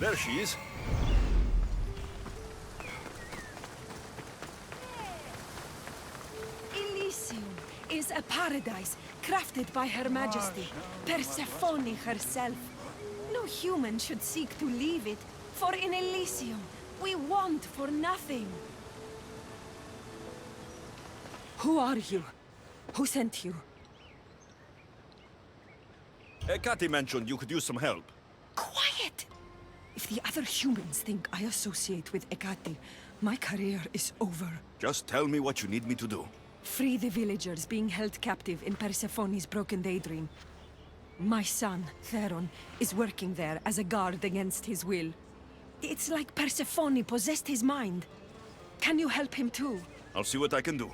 There she is. Elysium is a paradise crafted by Her Majesty, Persephone herself. No human should seek to leave it, for in Elysium we want for nothing. Who are you? Who sent you? Cathy mentioned you could use some help. Quiet! If the other humans think I associate with Ekati, my career is over. Just tell me what you need me to do. Free the villagers being held captive in Persephone's broken daydream. My son, Theron, is working there as a guard against his will. It's like Persephone possessed his mind. Can you help him too? I'll see what I can do.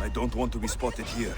I don't want to be spotted here.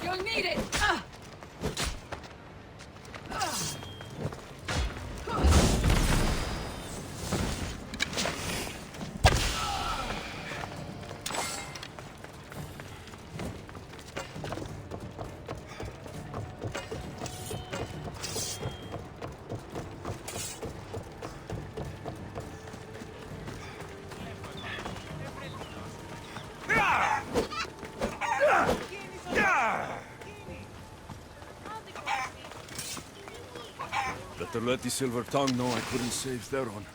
You'll need it! let the Silver Tongue know I couldn't save Theron.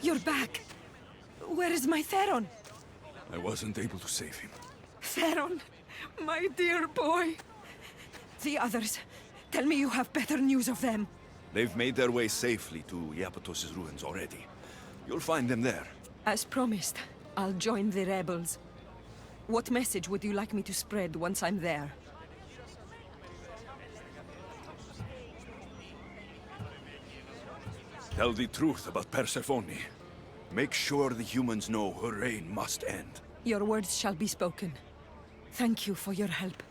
You're back! Where is my Theron? I wasn't able to save him. Theron, my dear boy. The others, tell me you have better news of them. They've made their way safely to Iapetos' ruins already. You'll find them there. As promised, I'll join the rebels. What message would you like me to spread once I'm there? Tell the truth about Persephone. Make sure the humans know her reign must end. Your words shall be spoken. Thank you for your help.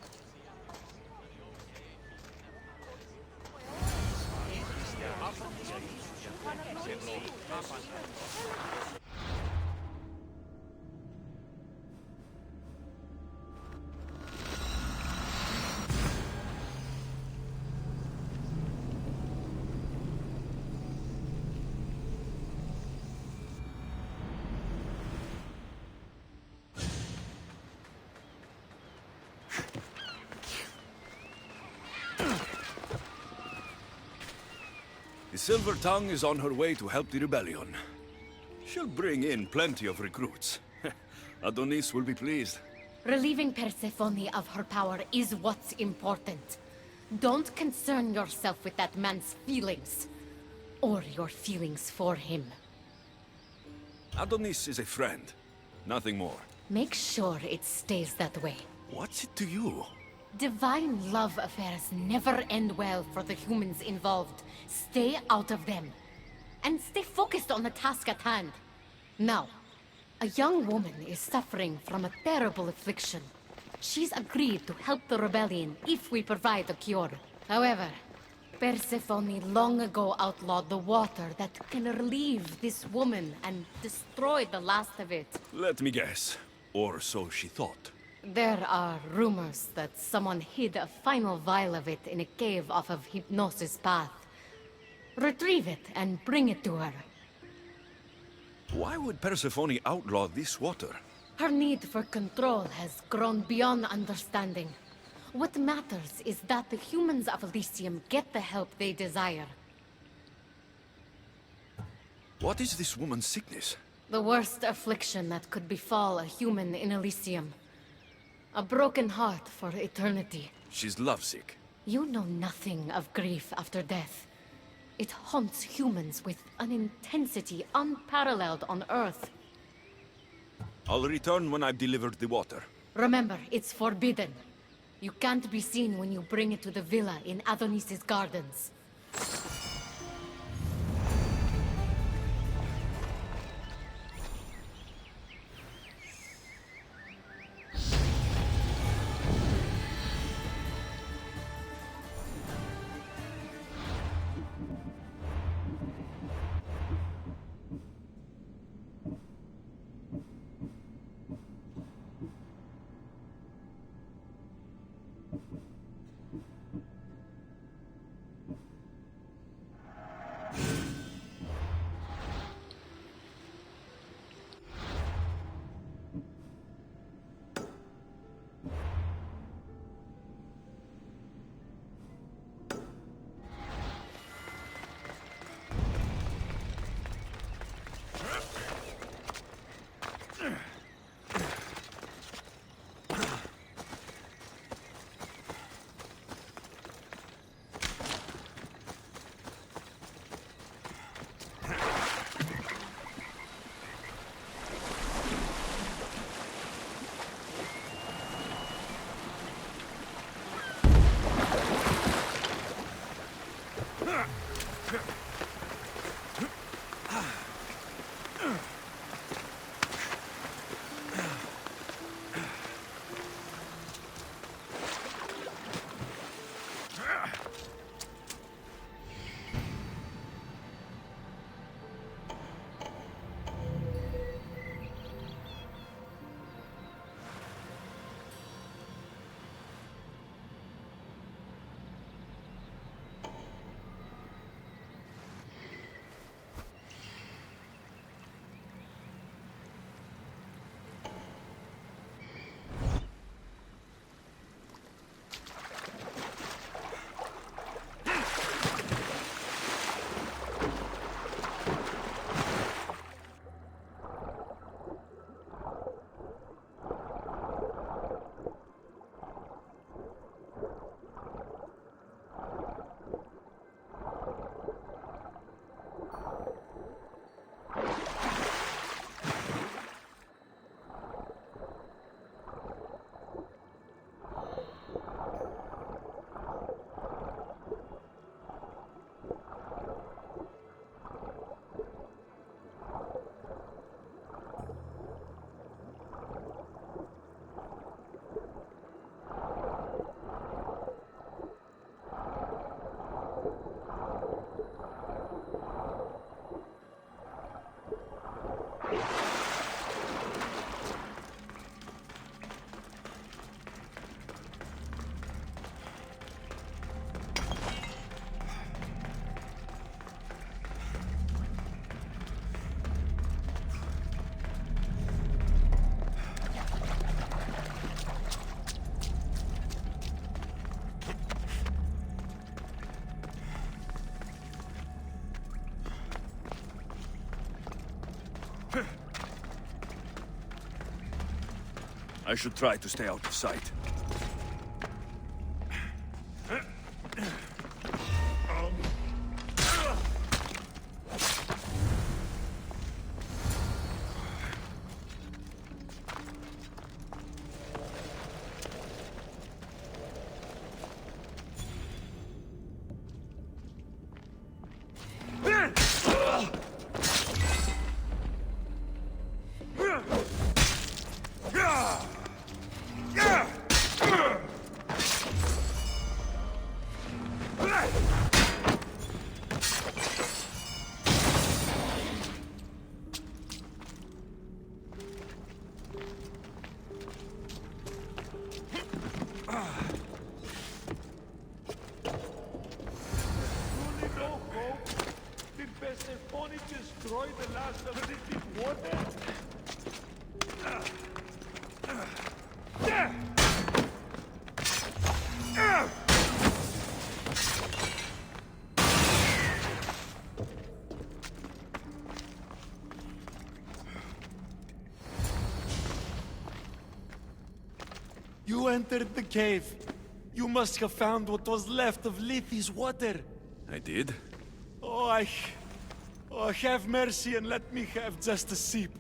The Silver Tongue is on her way to help the rebellion. She'll bring in plenty of recruits. Adonis will be pleased. Relieving Persephone of her power is what's important. Don't concern yourself with that man's feelings. Or your feelings for him. Adonis is a friend. Nothing more. Make sure it stays that way. What's it to you? Divine love affairs never end well for the humans involved. Stay out of them. And stay focused on the task at hand. Now, a young woman is suffering from a terrible affliction. She's agreed to help the rebellion if we provide a cure. However, Persephone long ago outlawed the water that can relieve this woman and destroy the last of it. Let me guess. Or so she thought. There are rumors that someone hid a final vial of it in a cave off of Hypnosis Path. Retrieve it and bring it to her. Why would Persephone outlaw this water? Her need for control has grown beyond understanding. What matters is that the humans of Elysium get the help they desire. What is this woman's sickness? The worst affliction that could befall a human in Elysium. A broken heart for eternity. She's lovesick. You know nothing of grief after death. It haunts humans with an intensity unparalleled on Earth. I'll return when I've delivered the water. Remember, it's forbidden. You can't be seen when you bring it to the villa in Adonis's gardens. I should try to stay out of sight. Destroy the last of living water? You entered the cave. You must have found what was left of Lethe's water. I did? Oh, have mercy and let me have just a sip.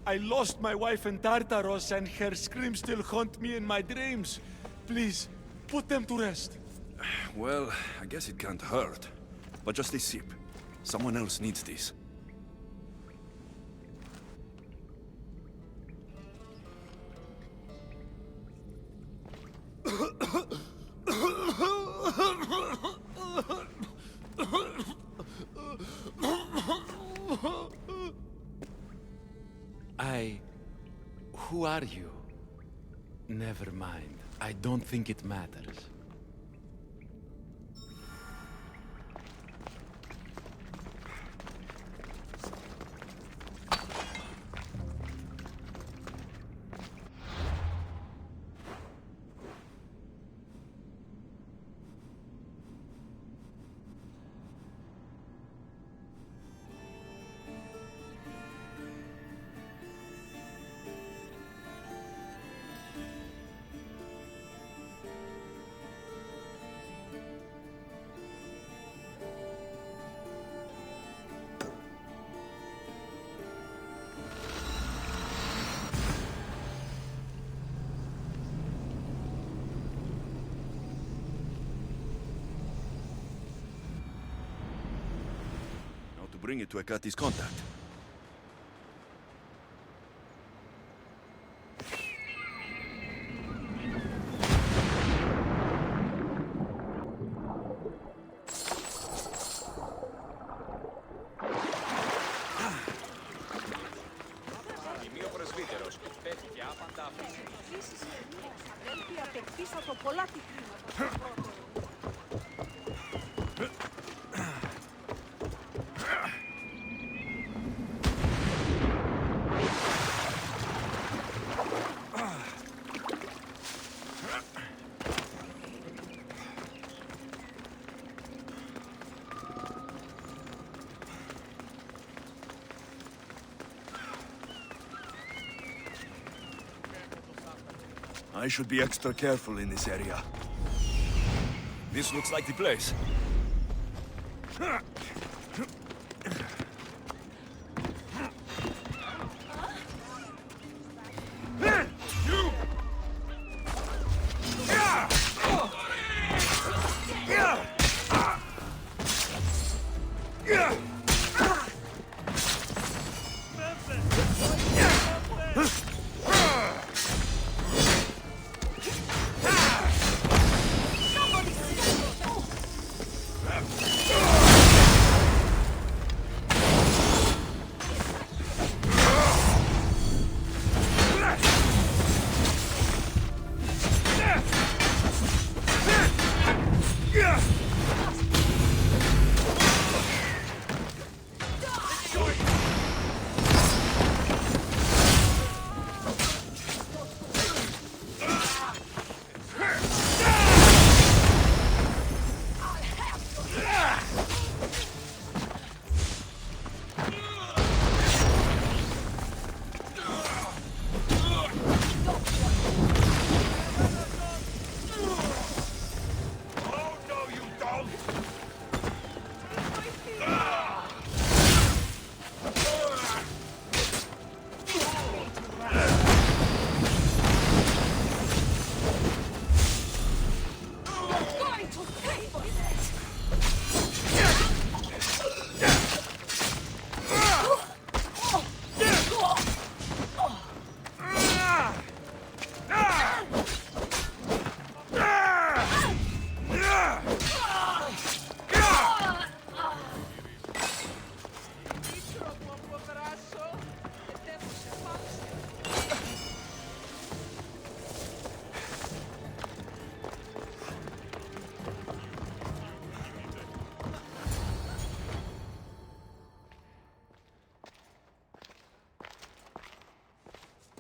I lost my wife in Tartaros and her screams still haunt me in my dreams. Please, put them to rest. Well, I guess it can't hurt. But just a sip. Someone else needs this. Who are you? Never mind. I don't think it matters. Bring it to Akati's contact. I should be extra careful in this area. This looks like the place.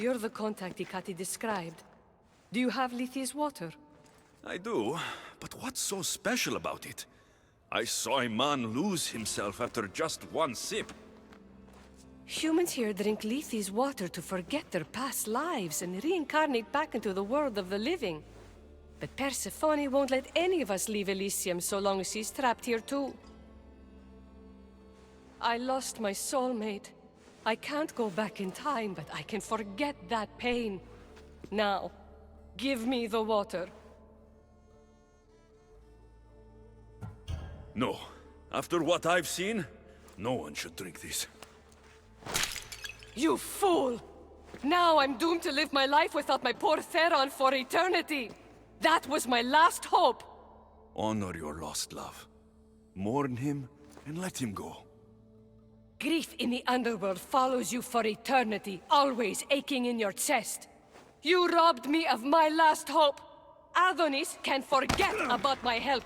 You're the contact Ikati described. Do you have Lethi's water? I do, but what's so special about it? I saw a man lose himself after just one sip. Humans here drink Lethi's water to forget their past lives and reincarnate back into the world of the living. But Persephone won't let any of us leave Elysium so long as she's trapped here too. I lost my soulmate. I can't go back in time, but I can forget that pain. Now, give me the water. No. After what I've seen, no one should drink this. You fool! Now I'm doomed to live my life without my poor Theron for eternity! That was my last hope! Honor your lost love. Mourn him and let him go. Grief in the underworld follows you for eternity, always aching in your chest. You robbed me of my last hope! Adonis can forget about my help!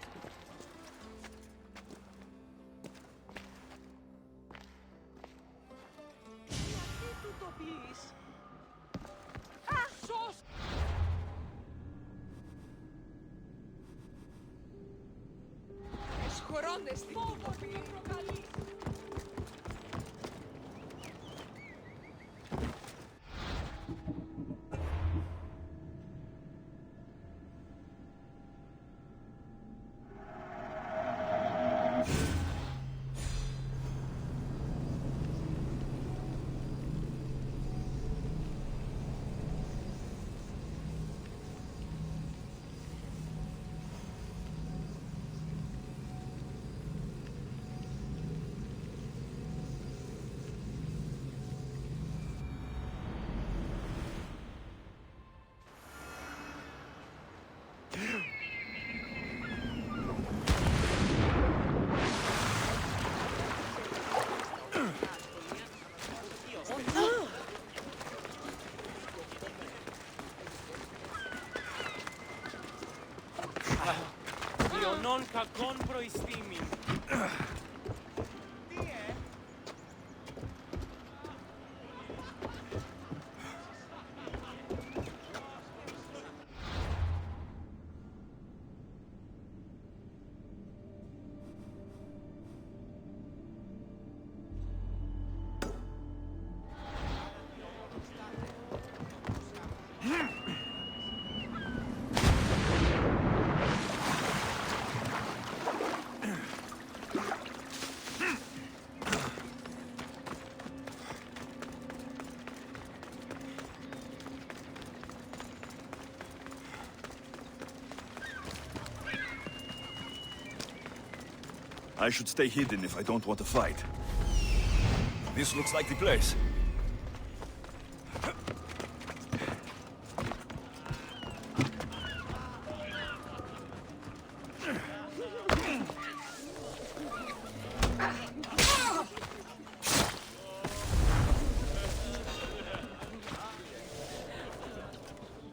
Non κακόν προϊστήμην. I should stay hidden if I don't want to fight. This looks like the place.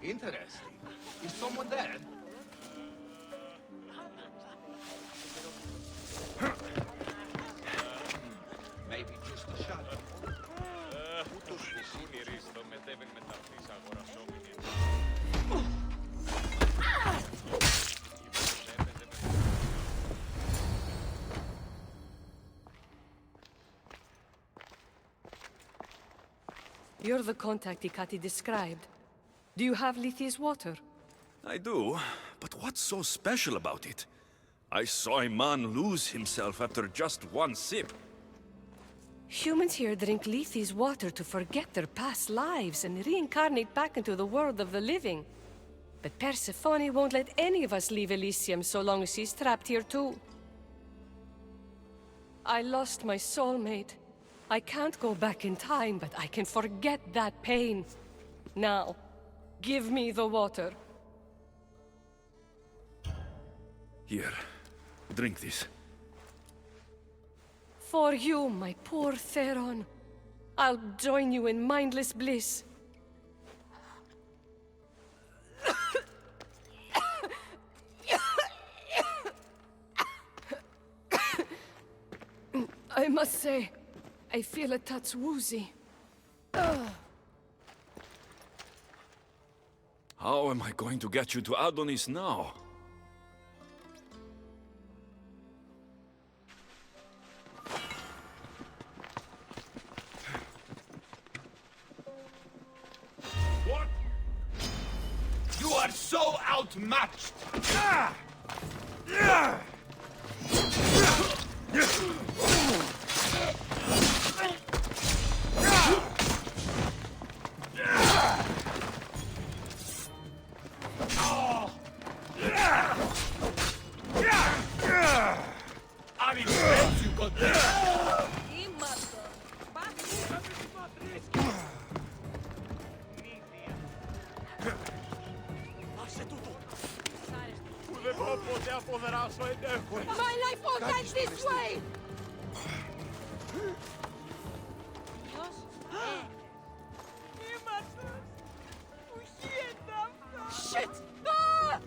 Interesting. Is someone there? Maybe just a shadow. You're the contact Ikati described. Do you have Lethi's water? I do, but what's so special about it? I saw a man lose himself after just one sip. Humans here drink Lethi's water to forget their past lives and reincarnate back into the world of the living. But Persephone won't let any of us leave Elysium so long as she's trapped here too. I lost my soulmate. I can't go back in time, but I can forget that pain. Now, give me the water. Here, drink this. For you, my poor Theron. I'll join you in mindless bliss. I must say, I feel a touch woozy. How am I going to get you to Adonis now? What? You are so outmatched! I respect you, goddamn! My life won't end this way! Shit! Ah!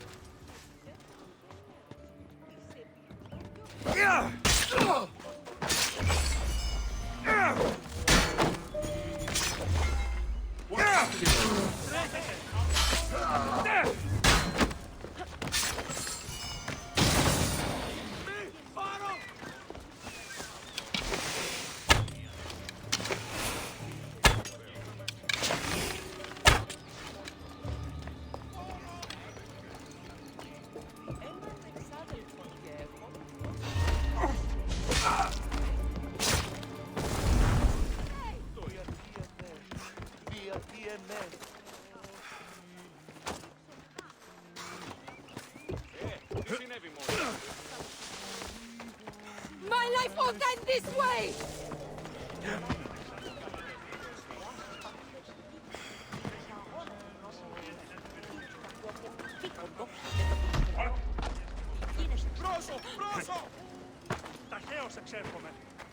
My life won't end this way!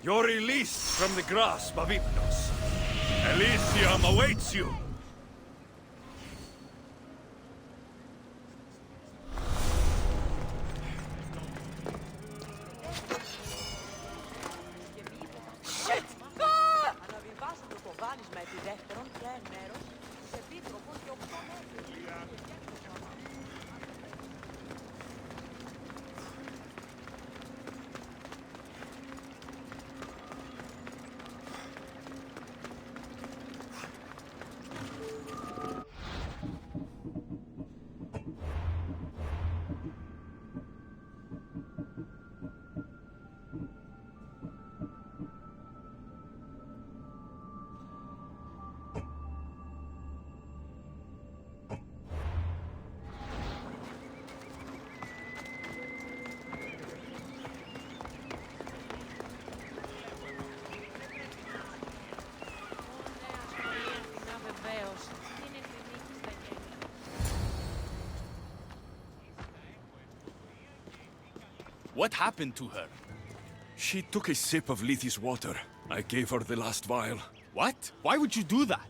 You're released from the grasp of Hypnos. Elysium awaits you. Shit! Ah! What happened to her? She took a sip of Lethe's water. I gave her the last vial. What? Why would you do that?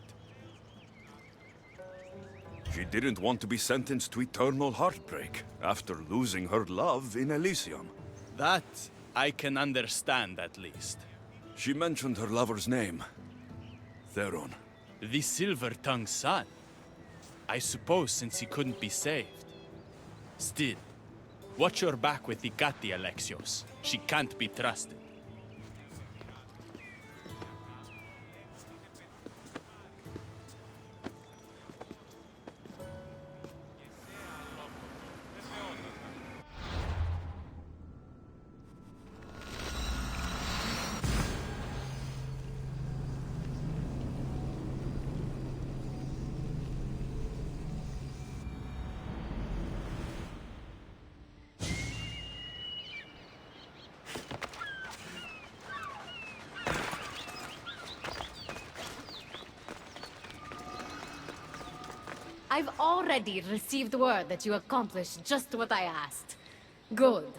She didn't want to be sentenced to eternal heartbreak after losing her love in Elysium. That I can understand, at least. She mentioned her lover's name. Theron. The Silver-Tongued Son. I suppose since he couldn't be saved. Still, watch your back with Ikati, Alexios. She can't be trusted. I've already received word that you accomplished just what I asked. Good.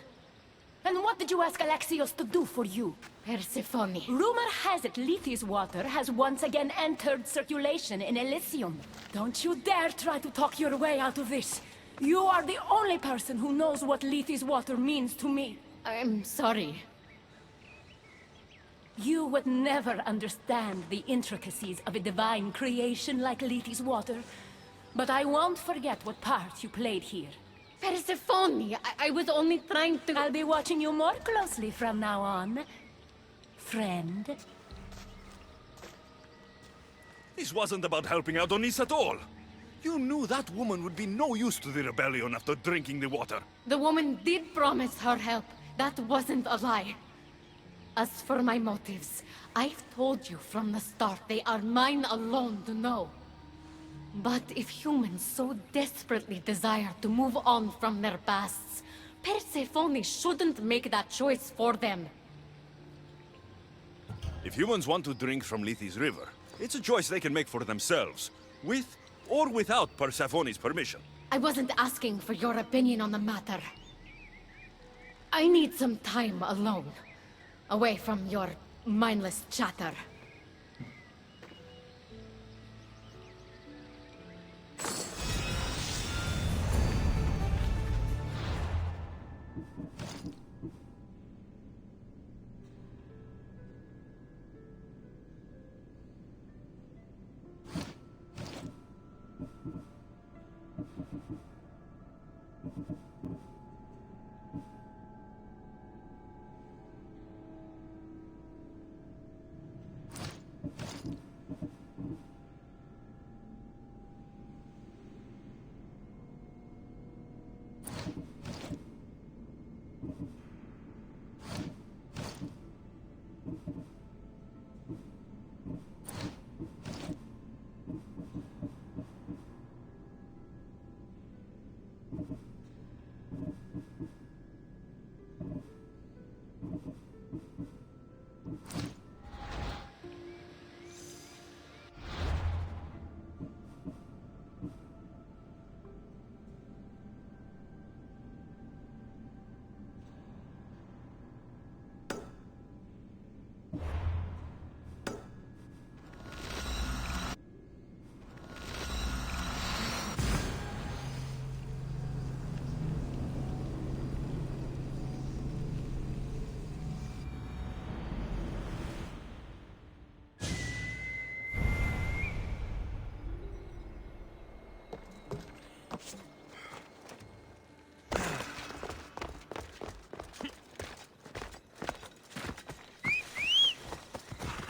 And what did you ask Alexios to do for you? Persephone. Rumor has it Lethe's water has once again entered circulation in Elysium. Don't you dare try to talk your way out of this. You are the only person who knows what Lethe's water means to me. I'm sorry. You would never understand the intricacies of a divine creation like Lethe's water. But I won't forget what part you played here. Persephone, I was only trying to... I'll be watching you more closely from now on, friend. This wasn't about helping Adonis at all. You knew that woman would be no use to the rebellion after drinking the water. The woman did promise her help. That wasn't a lie. As for my motives, I've told you from the start they are mine alone to know. But if humans so desperately desire to move on from their pasts, Persephone shouldn't make that choice for them. If humans want to drink from Lethe's river, it's a choice they can make for themselves, with or without Persephone's permission. I wasn't asking for your opinion on the matter. I need some time alone, away from your mindless chatter.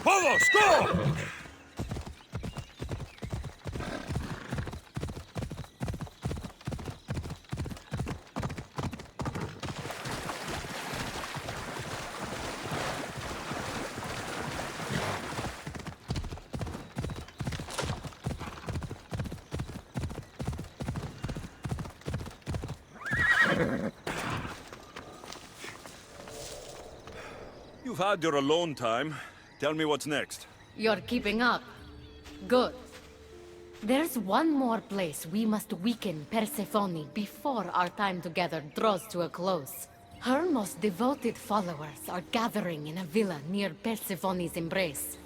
Vamos, go! You've had your alone time. Tell me what's next. You're keeping up. Good. There's one more place we must weaken Persephone before our time together draws to a close. Her most devoted followers are gathering in a villa near Persephone's embrace.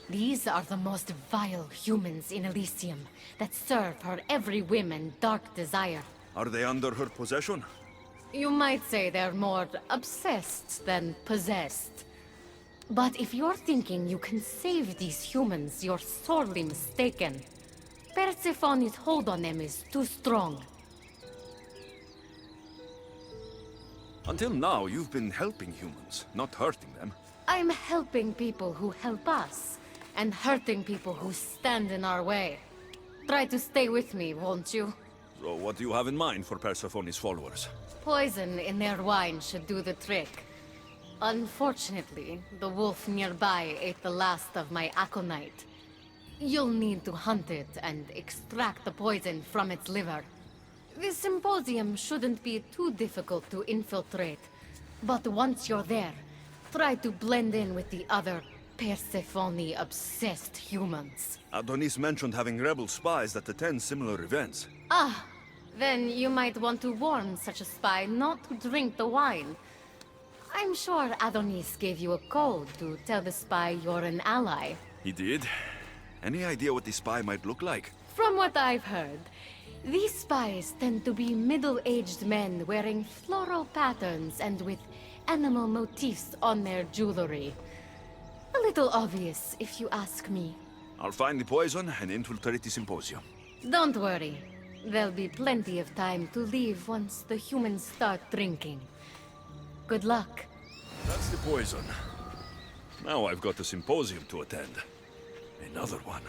These are the most vile humans in Elysium that serve her every whim and dark desire. Are they under her possession? You might say they're more obsessed than possessed. But if you're thinking you can save these humans, you're sorely mistaken. Persephone's hold on them is too strong. Until now, you've been helping humans, not hurting them. I'm helping people who help us, and hurting people who stand in our way. Try to stay with me, won't you? So what do you have in mind for Persephone's followers? Poison in their wine should do the trick. Unfortunately, the wolf nearby ate the last of my aconite. You'll need to hunt it and extract the poison from its liver. This symposium shouldn't be too difficult to infiltrate, but once you're there, try to blend in with the other Persephone-obsessed humans. Adonis mentioned having rebel spies that attend similar events. Ah, then you might want to warn such a spy not to drink the wine. I'm sure Adonis gave you a code to tell the spy you're an ally. He did? Any idea what the spy might look like? From what I've heard, these spies tend to be middle-aged men wearing floral patterns and with animal motifs on their jewelry. A little obvious, if you ask me. I'll find the poison and infiltrate the symposium. Don't worry. There'll be plenty of time to leave once the humans start drinking. Good luck. That's the poison. Now I've got a symposium to attend. Another one.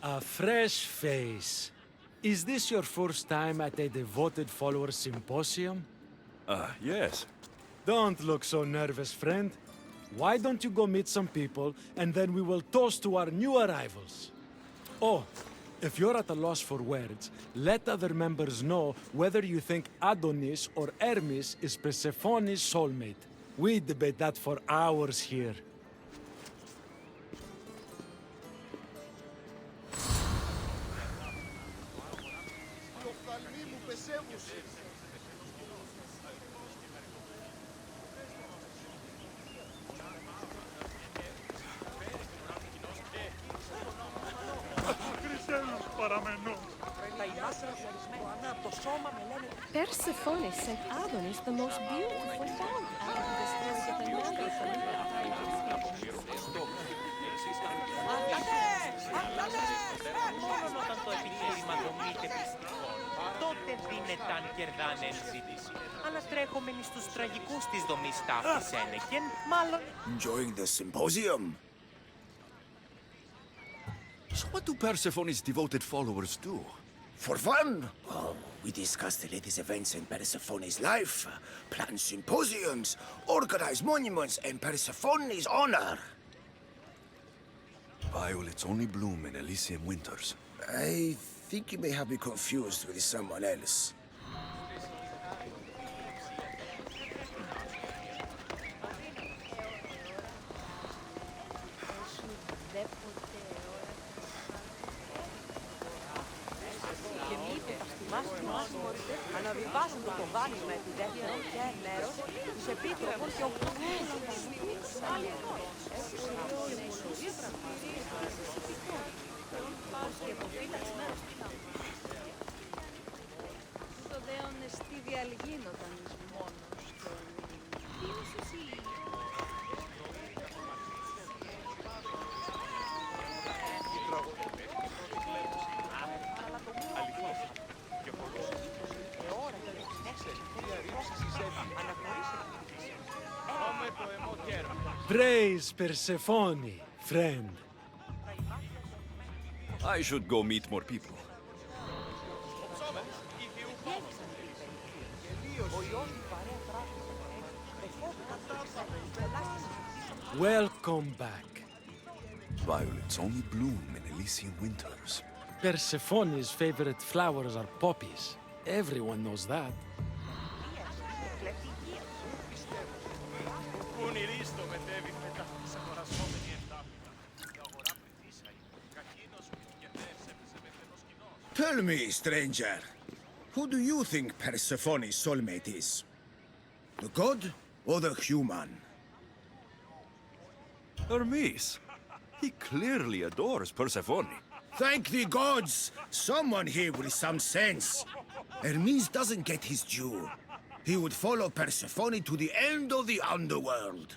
A fresh face. Is this your first time at a devoted follower symposium? Yes. Don't look so nervous, friend. Why don't you go meet some people, and then we will toast to our new arrivals? Oh, if you're at a loss for words, let other members know whether you think Adonis or Hermes is Persephone's soulmate. We debate that for hours here. Persephone sent Adonis the most beautiful ball. Μόνο όταν το επιχείρημα δομείται πιστικό, τότε δίνεται αν κερδάνε ενζήτηση. Ανατρέχομενοι στους τραγικούς της δομής ταύτης ένεκεν, μάλλον... Enjoying the symposium? So what do Persephone's devoted followers do? For fun? Oh, we discuss the latest events in Persephone's life, plan symposiums, organize monuments in Persephone's honor. Violets only bloom in Elysium winters. I think you may have me confused with someone else. Αναβιβάζουν το κοβάνισμα επιδέχτων και μέρος τους επίτροπων και το δέον στη διαλγίνονταν μόνος και ίσως η... Praise Persephone, friend. I should go meet more people. Welcome back. Violets only bloom in Elysium winters. Persephone's favorite flowers are poppies. Everyone knows that. Tell me, stranger, who do you think Persephone's soulmate is? The god or the human? Hermes. He clearly adores Persephone. Thank the gods! Someone here with some sense. Hermes doesn't get his due. He would follow Persephone to the end of the underworld.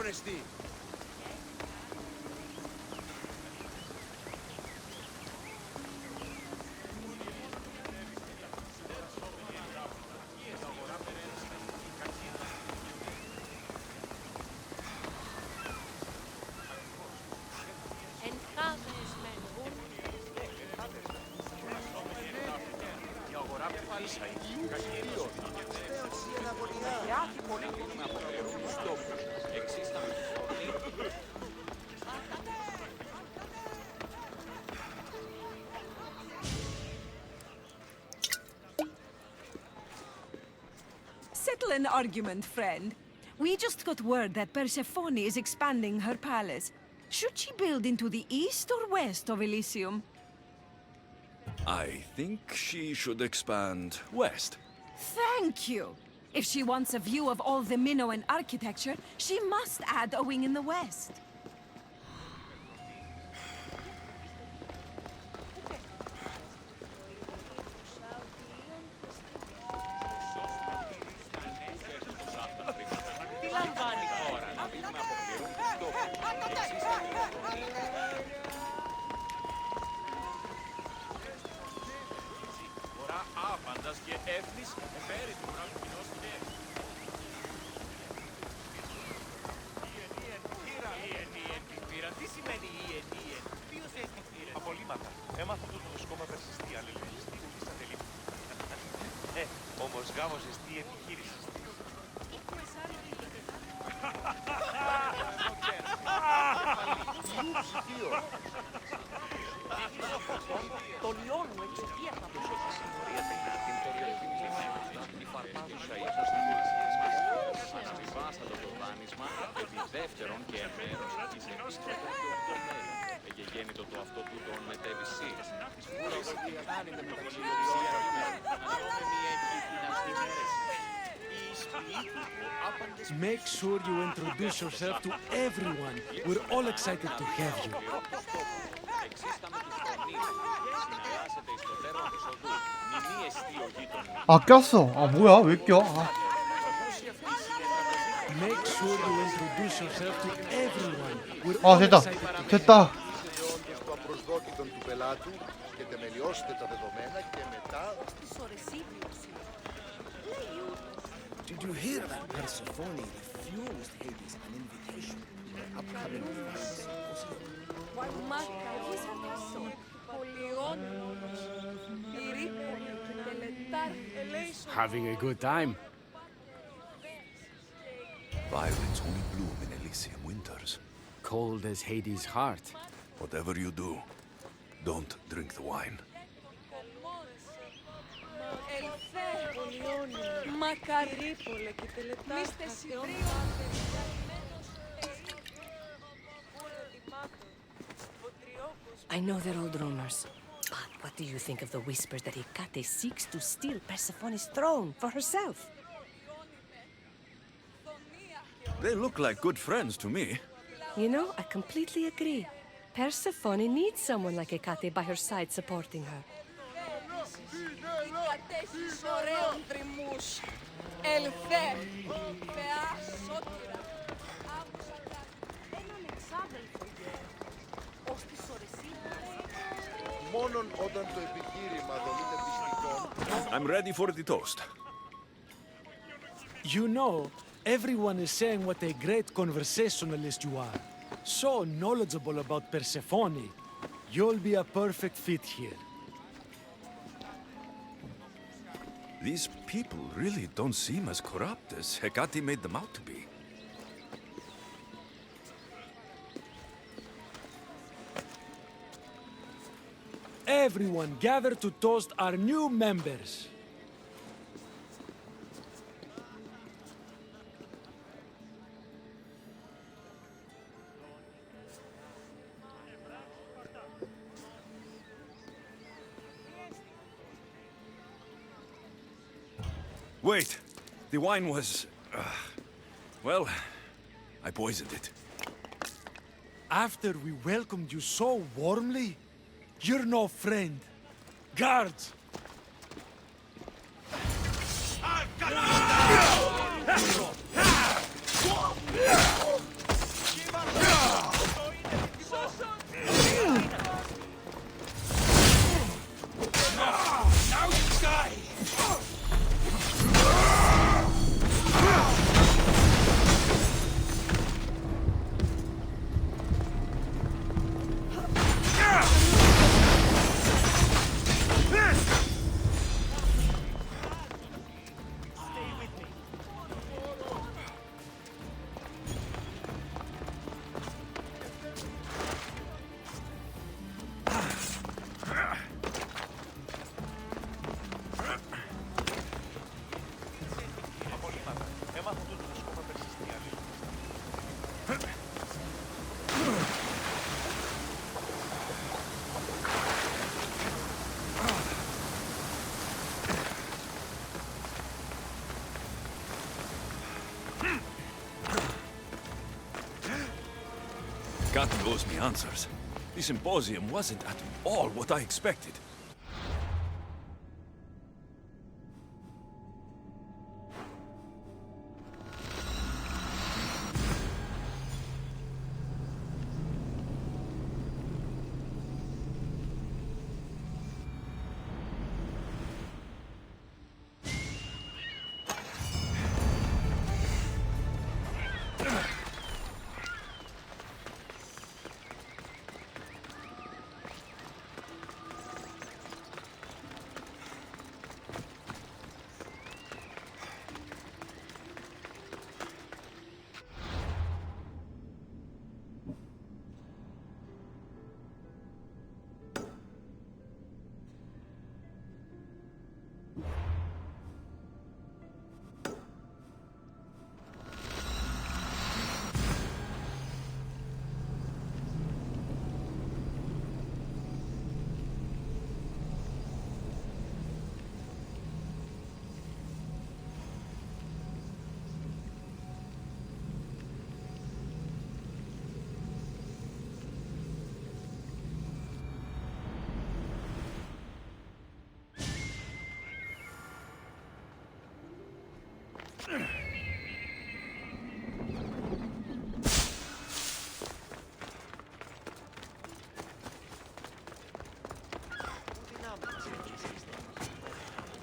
χωρεστεί. Settle an argument, friend. We just got word that Persephone is expanding her palace. Should she build into the east or west of Elysium? I think she should expand west. Thank you! If she wants a view of all the Minoan architecture, she must add a wing in the west. Τι λαμβάνει χώρα να δούμε αποπληρούν τους τόπους. Εξής θα Φορά άπαντας και έθνης εφέρει του βράδου κοινός και Τι σημαίνει ENEN? Ποιος έχει την πείρα? Απολύματα. Έμαθα το σκόμα περσιστή, αλληλεγγυστή, ουδής ατελείπου. Όμως γάμος εστί επιχείρησης. Το λιώνουμε και τι θα πω. Την περιοχή φαρμάκουσα ίσως στην πολιτικές μας. Αναβιβάστα το δάνεισμα επί δεύτερον και μέρος της επίστροφης του οκτωμέρου. Εγεγέννητο το αυτό του τον μετέβησή. Σπούλος κάνει με μεταξύ λογισία αναλόμενη έτσι την αστημέρες. Make sure you introduce yourself to everyone. We're all excited to have you. 아 꼈어. 아 뭐야 왜 껴? 아. Make sure you introduce yourself to everyone. We're 아 all 됐다. excited. 됐다. Το απροσδόκητον του πελάτου και τεμελιώσετε τα δεδομένα και μετά... Did you hear that Persephone refused Hades an invitation to the upcoming Having a good time? Violets only bloom in Elysium winters. Cold as Hades' heart. Whatever you do, don't drink the wine. Μακαρίπολε και τελετάστε I know they're old rumors, but what do you think of the whispers that Hecate seeks to steal Persephone's throne for herself? They look like good friends to me. You know, I completely agree. Persephone needs someone like Hecate by her side supporting her. Κατέχεις ωραίων δρυμούς. Ελθέ, θεά σώτηρα. Άκουσα έναν εξάδελφο γέρο. Ως τις ορεσίδες. Μόνον όταν το επιχείρημα δομείται πιστικών... I'm ready for the toast. You know, everyone is saying what a great conversationalist you are. So knowledgeable about Persephone. You'll be a perfect fit here. These people really don't seem as corrupt as Hecate made them out to be. Everyone gather to toast our new members. Wait, the wine was... well, I poisoned it. After we welcomed you so warmly, you're no friend. Guards! Gatti owes me answers. The symposium wasn't at all what I expected.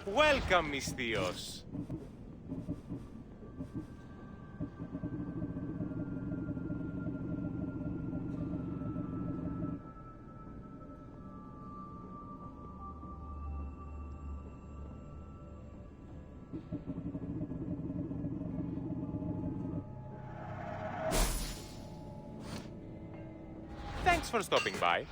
Welcome, Misthios. Thanks for stopping by.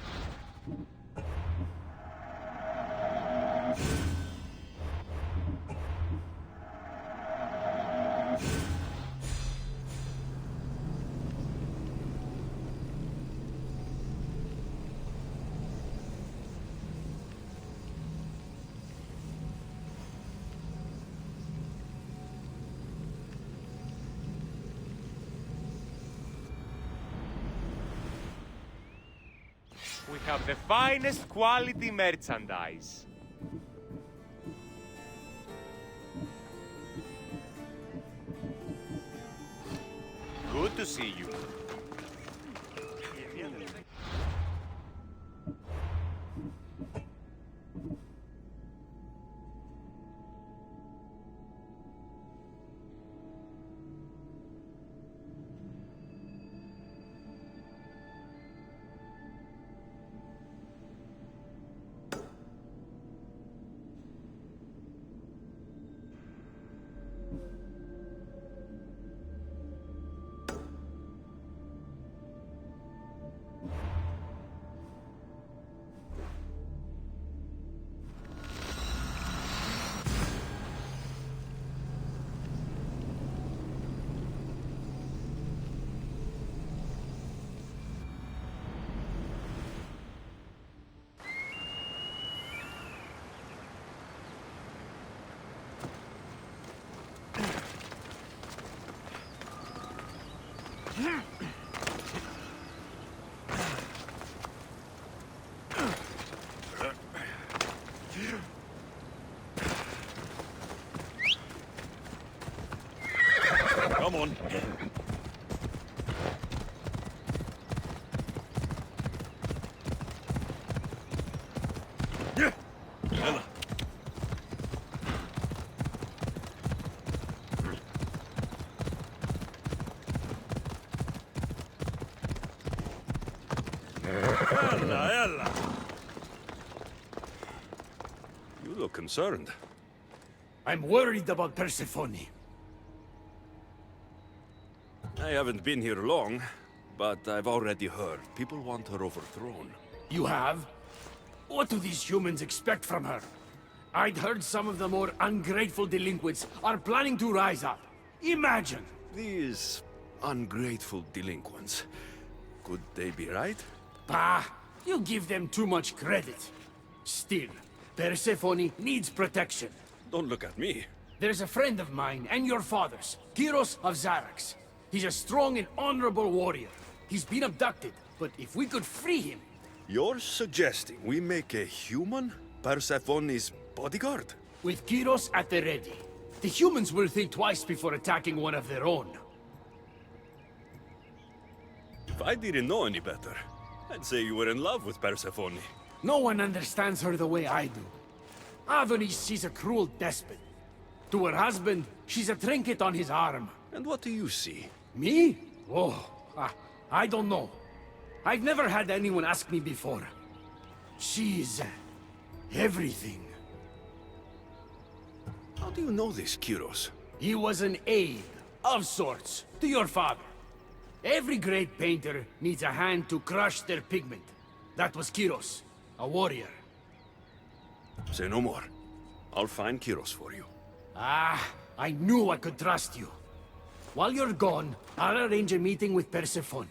We have the finest quality merchandise. Good to see you. Come on. Yalla. Yalla. You look concerned. I'm worried about Persephone. I haven't been here long, but I've already heard people want her overthrown. You have? What do these humans expect from her? I'd heard some of the more ungrateful delinquents are planning to rise up. Imagine! These ungrateful delinquents. Could they be right? Bah! You give them too much credit. Still, Persephone needs protection. Don't look at me. There's a friend of mine and your father's, Kyros of Xarax. He's a strong and honorable warrior. He's been abducted, But if we could free him... You're suggesting we make a human Persephone's bodyguard? With Kyros at the ready, the humans will think twice before attacking one of their own. If I didn't know any better, I'd say you were in love with Persephone. No one understands her the way I do. Adonis, she's a cruel despot. To her husband, she's a trinket on his arm. And what do you see? Me? Oh, I don't know. I've never had anyone ask me before. She's... everything. How do you know this, Kyros? He was an aide, of sorts, to your father. Every great painter needs a hand to crush their pigment. That was Kyros, a warrior. Say no more. I'll find Kyros for you. Ah, I knew I could trust you. While you're gone, I'll arrange a meeting with Persephone.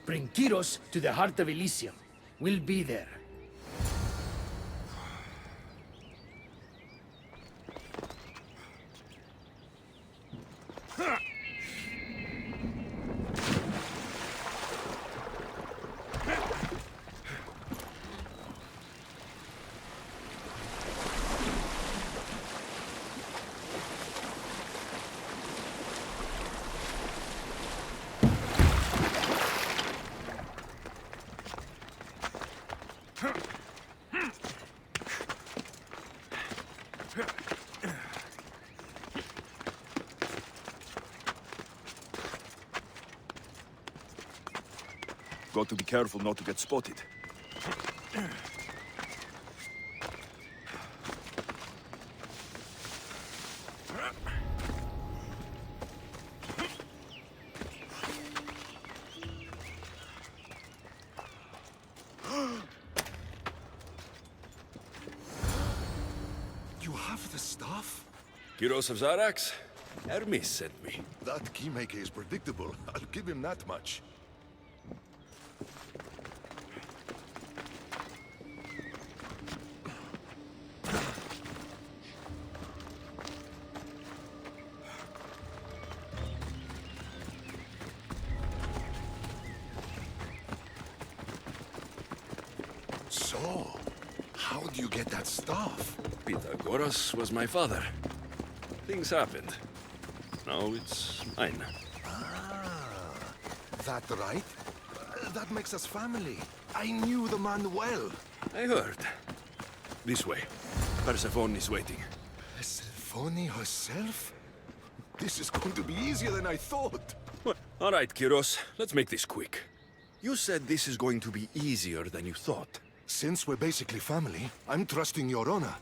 Bring Kyros to the heart of Elysium. We'll be there. Got to be careful not to get spotted. You have the stuff? Kyros of Zarax? Hermes sent me. That keymaker is predictable. I'll give him that much. So, how do you get that stuff? Pythagoras was my father. Things happened. Now it's mine. Ah, that right? That makes us family. I knew the man well. I heard. This way. Persephone is waiting. Persephone herself? This is going to be easier than I thought. Well, all right, Kyros. Let's make this quick. You said this is going to be easier than you thought. Since we're basically family, I'm trusting your honor.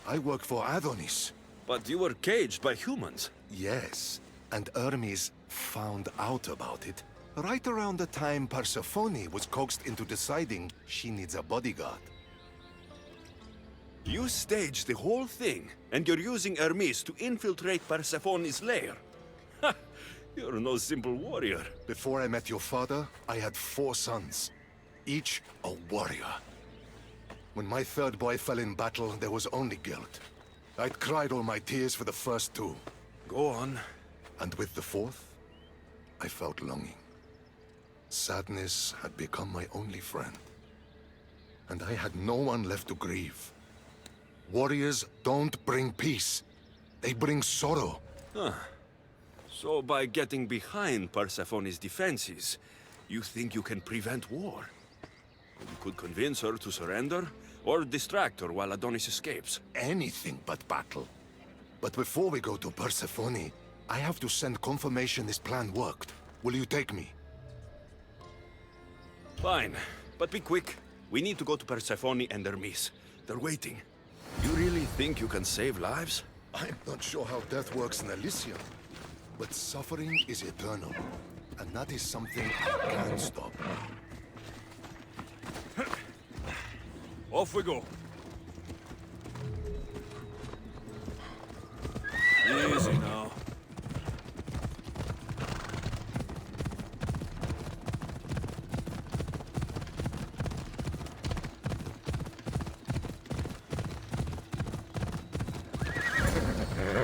I work for Adonis. But you were caged by humans. Yes, and Hermes found out about it right around the time Persephone was coaxed into deciding she needs a bodyguard. You staged the whole thing, and you're using Hermes to infiltrate Persephone's lair. Ha! You're no simple warrior. Before I met your father, I had 4 sons, each a warrior. When my third boy fell in battle, there was only guilt. I'd cried all my tears for the first 2. Go on. And with the 4th, I felt longing. Sadness had become my only friend. And I had no one left to grieve. Warriors don't bring peace. They bring sorrow. Huh. So by getting behind Persephone's defenses, you think you can prevent war? You could convince her to surrender, or distract her while Adonis escapes. Anything but battle. But before we go to Persephone, I have to send confirmation this plan worked. Will you take me? Fine, but be quick. We need to go to Persephone and Hermes. They're waiting. You really think you can save lives? I'm not sure how death works in Elysium, but suffering is eternal, and that is something I can't stop. Off we go. Easy now.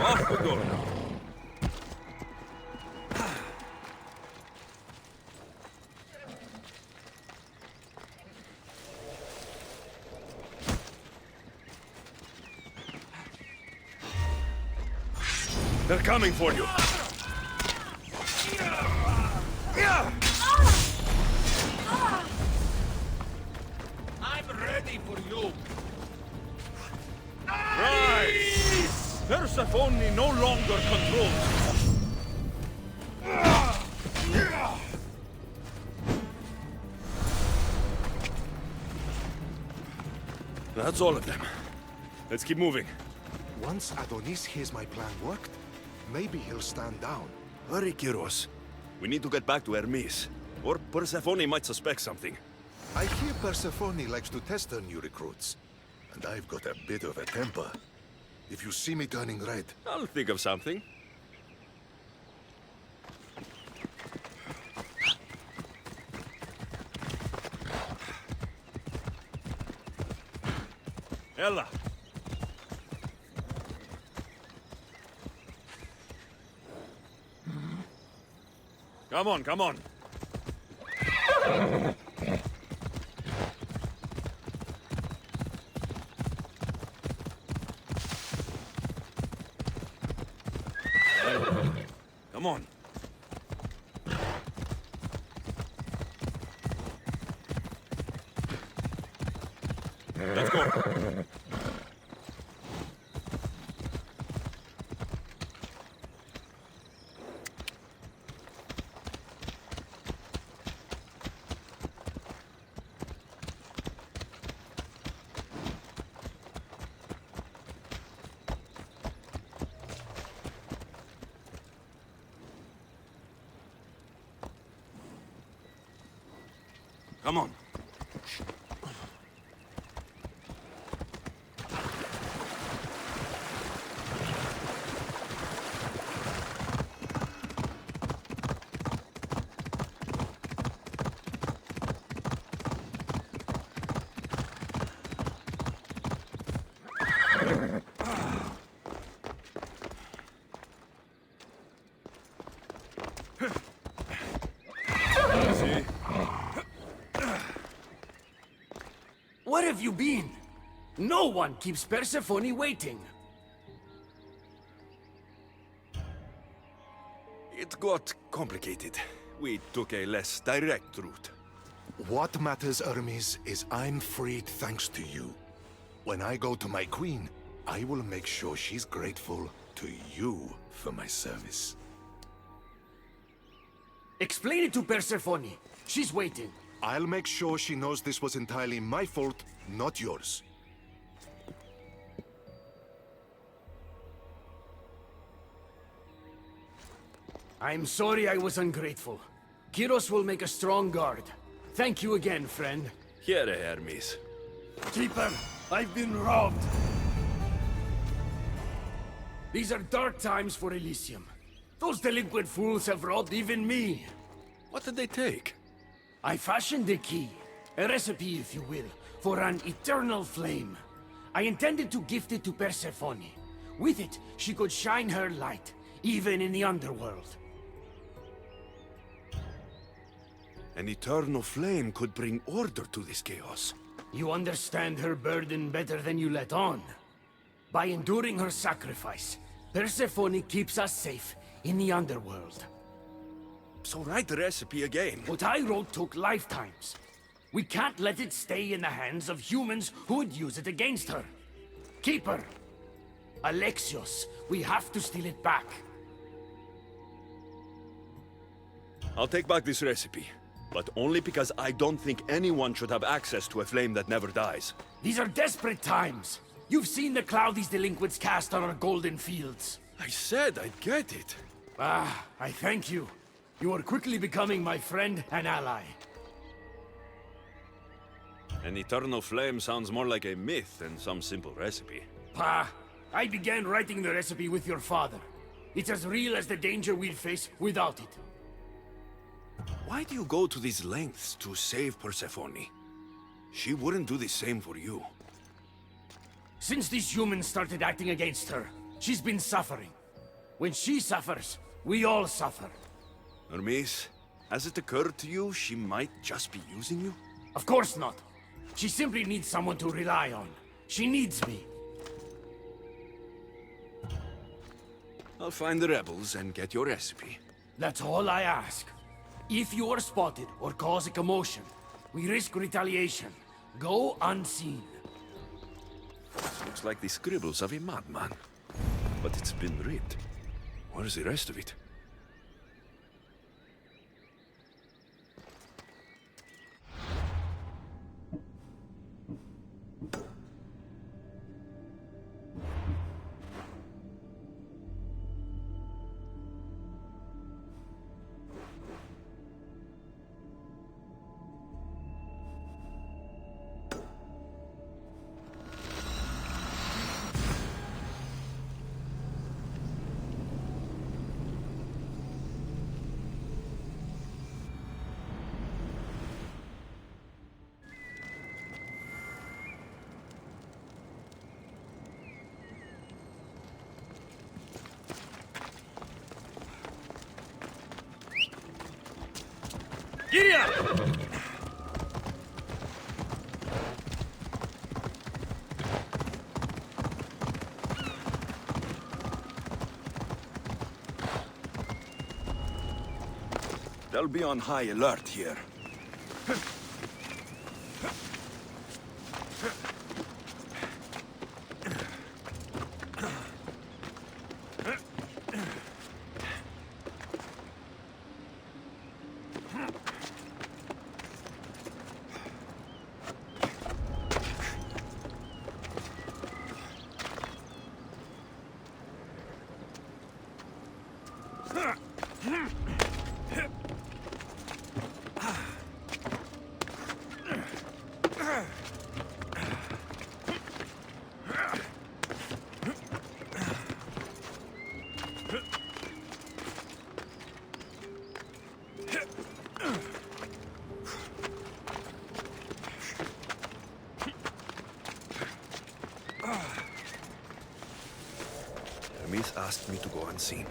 Off we go now. They're coming for you. I'm ready for you. Rise! Persephone no longer controls. That's all of them. Let's keep moving. Once Adonis hears my plan worked, maybe he'll stand down. Hurry, Kyros. We need to get back to Hermes. Or Persephone might suspect something. I hear Persephone likes to test her new recruits. And I've got a bit of a temper. If you see me turning red... I'll think of something. Ella! Come on, come on. Come on. Let's go. Come on. Where have you been? No one keeps Persephone waiting. It got complicated. We took a less direct route. What matters, Hermes, is I'm freed thanks to you. When I go to my queen, I will make sure she's grateful to you for my service. Explain it to Persephone. She's waiting. I'll make sure she knows this was entirely my fault, not yours. I'm sorry I was ungrateful. Kyros will make a strong guard. Thank you again, friend. Here, Hermes. Keeper, I've been robbed. These are dark times for Elysium. Those delinquent fools have robbed even me. What did they take? I fashioned a key, a recipe if you will, for an eternal flame. I intended to gift it to Persephone. With it, she could shine her light, even in the underworld. An eternal flame could bring order to this chaos. You understand her burden better than you let on. By enduring her sacrifice, Persephone keeps us safe in the underworld. So write the recipe again. What I wrote took lifetimes. We can't let it stay in the hands of humans who would use it against her. Keeper, Alexios, we have to steal it back. I'll take back this recipe, but only because I don't think anyone should have access to a flame that never dies. These are desperate times. You've seen the cloud these delinquents cast on our golden fields. I said I'd get it. Ah, I thank you. You are quickly becoming my friend and ally. An eternal flame sounds more like a myth than some simple recipe. Pa, I began writing the recipe with your father. It's as real as the danger we'd face without it. Why do you go to these lengths to save Persephone? She wouldn't do the same for you. Since these humans started acting against her, she's been suffering. When she suffers, we all suffer. Hermes, has it occurred to you she might just be using you? Of course not. She simply needs someone to rely on. She needs me. I'll find the rebels and get your recipe. That's all I ask. If you are spotted or cause a commotion, we risk retaliation. Go unseen. Looks like the scribbles of a madman. But it's been read. Where's the rest of it? Giddy up! They'll be on high alert here. Hermes asked me to go unseen.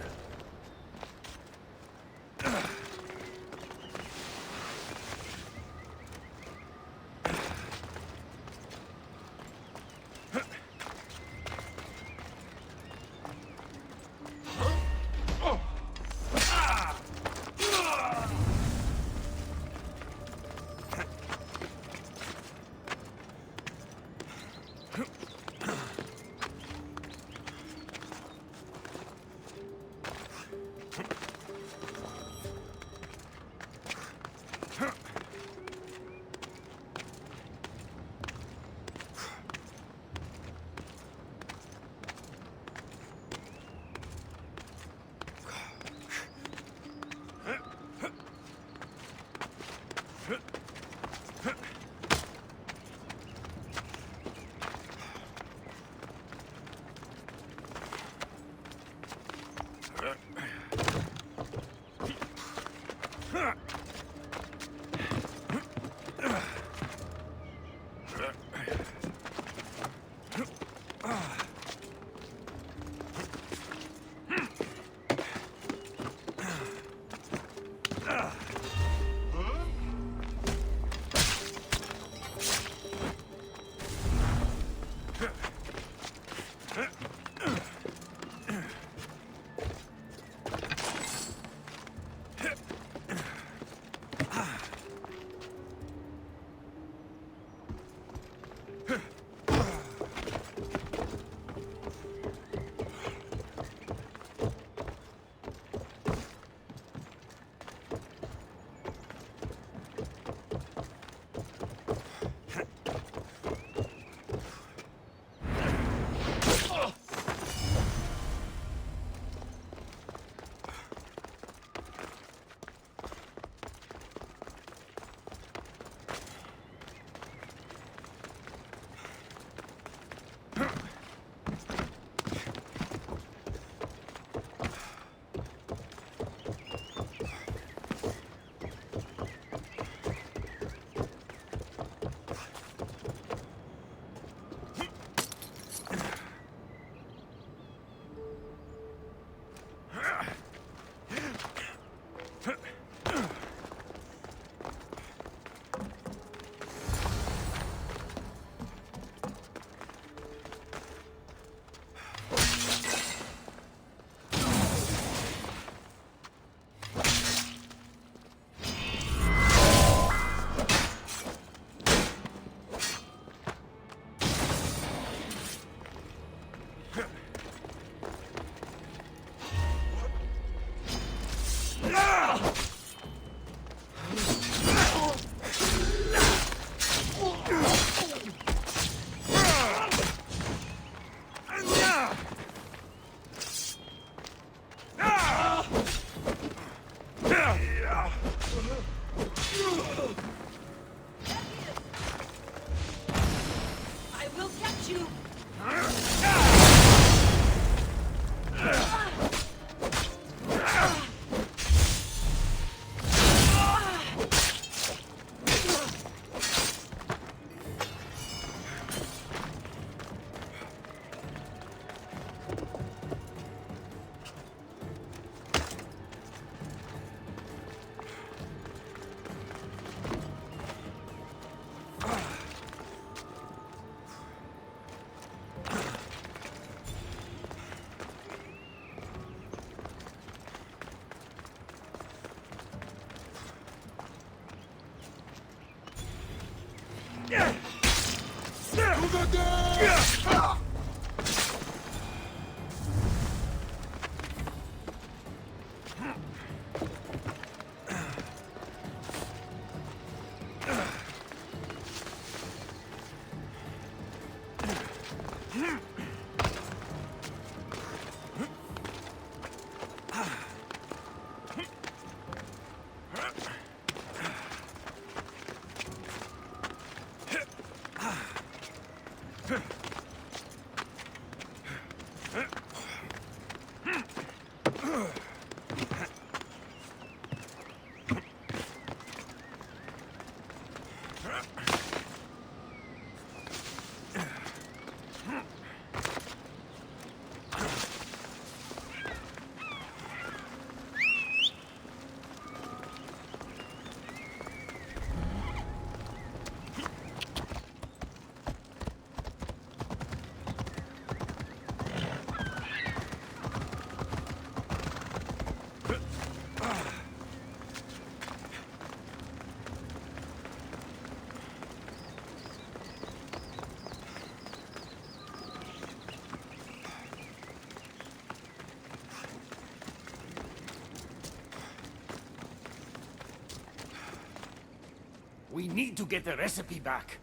We need to get the recipe back.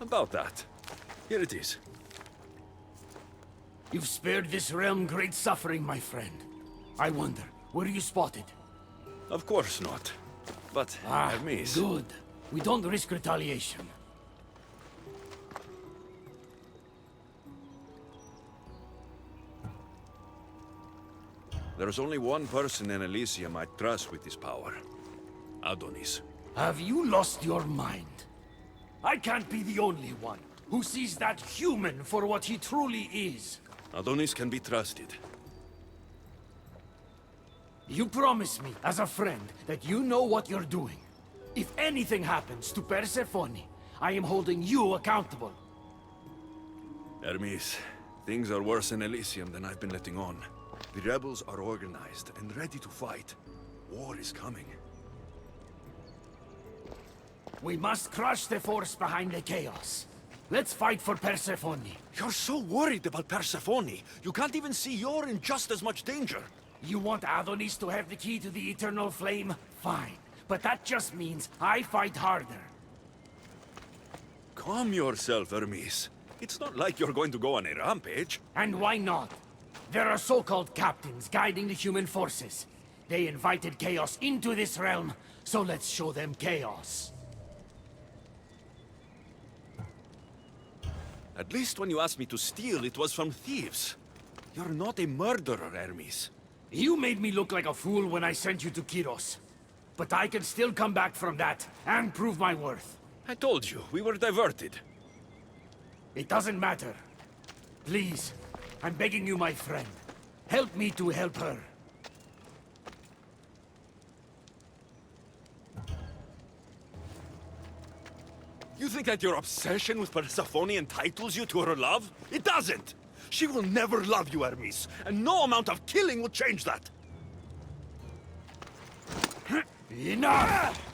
About that. Here it is. You've spared this realm great suffering, my friend. I wonder, were you spotted? Of course not. But, Hermes... Good. We don't risk retaliation. There's only one person in Elysium I trust with this power. Adonis. Have you lost your mind? I can't be the only one who sees that human for what he truly is. Adonis can be trusted. You promise me, as a friend, that you know what you're doing. If anything happens to Persephone, I am holding you accountable. Hermes, things are worse in Elysium than I've been letting on. The rebels are organized and ready to fight. War is coming. We must crush the force behind the chaos. Let's fight for Persephone. You're so worried about Persephone. You can't even see you're in just as much danger. You want Adonis to have the key to the eternal flame? Fine. But that just means I fight harder. Calm yourself, Hermes. It's not like you're going to go on a rampage. And why not? There are so-called captains guiding the human forces. They invited chaos into this realm, so let's show them chaos. At least when you asked me to steal, it was from thieves. You're not a murderer, Hermes. You made me look like a fool when I sent you to Kiros. But I can still come back from that, and prove my worth. I told you, we were diverted. It doesn't matter. Please, I'm begging you, my friend. Help me to help her. You think that your obsession with Persephone entitles you to her love? It doesn't! She will never love you, Hermes, and no amount of killing will change that! Enough!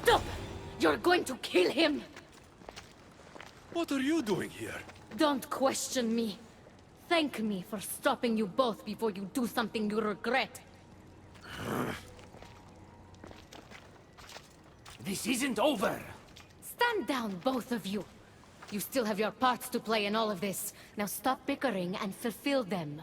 Stop! You're going to kill him! What are you doing here? Don't question me. Thank me for stopping you both before you do something you regret. This isn't over! Stand down, both of you. You still have your parts to play in all of this. Now stop bickering and fulfill them.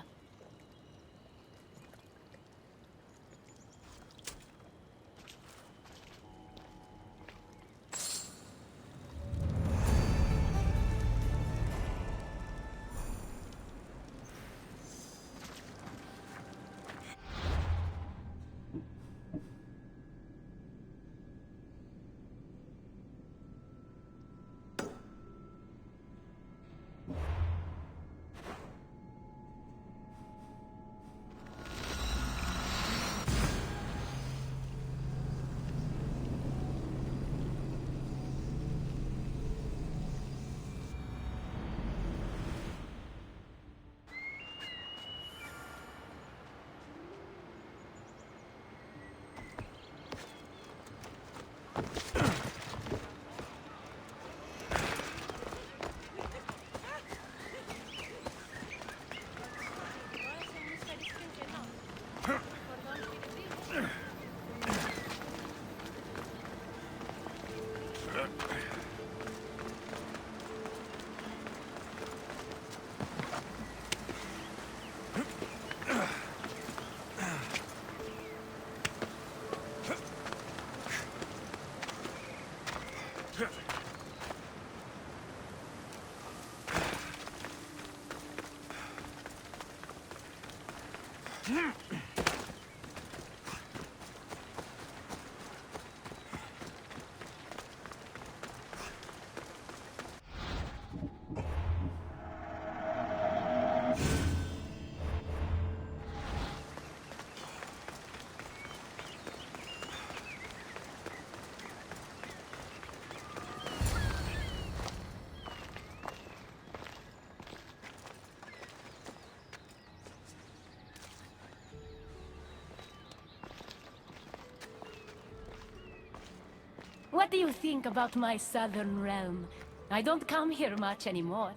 What do you think about my southern realm? I don't come here much anymore.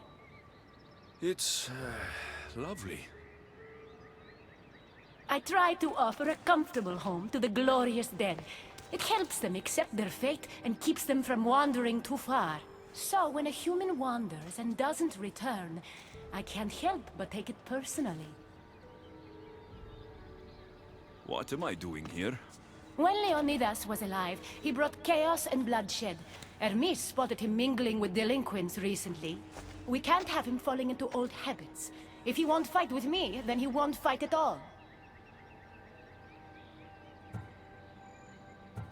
It's lovely. I try to offer a comfortable home to the glorious dead. It helps them accept their fate and keeps them from wandering too far. So when a human wanders and doesn't return, I can't help but take it personally. What am I doing here? When Leonidas was alive, he brought chaos and bloodshed. Hermes spotted him mingling with delinquents recently. We can't have him falling into old habits. If he won't fight with me, then he won't fight at all.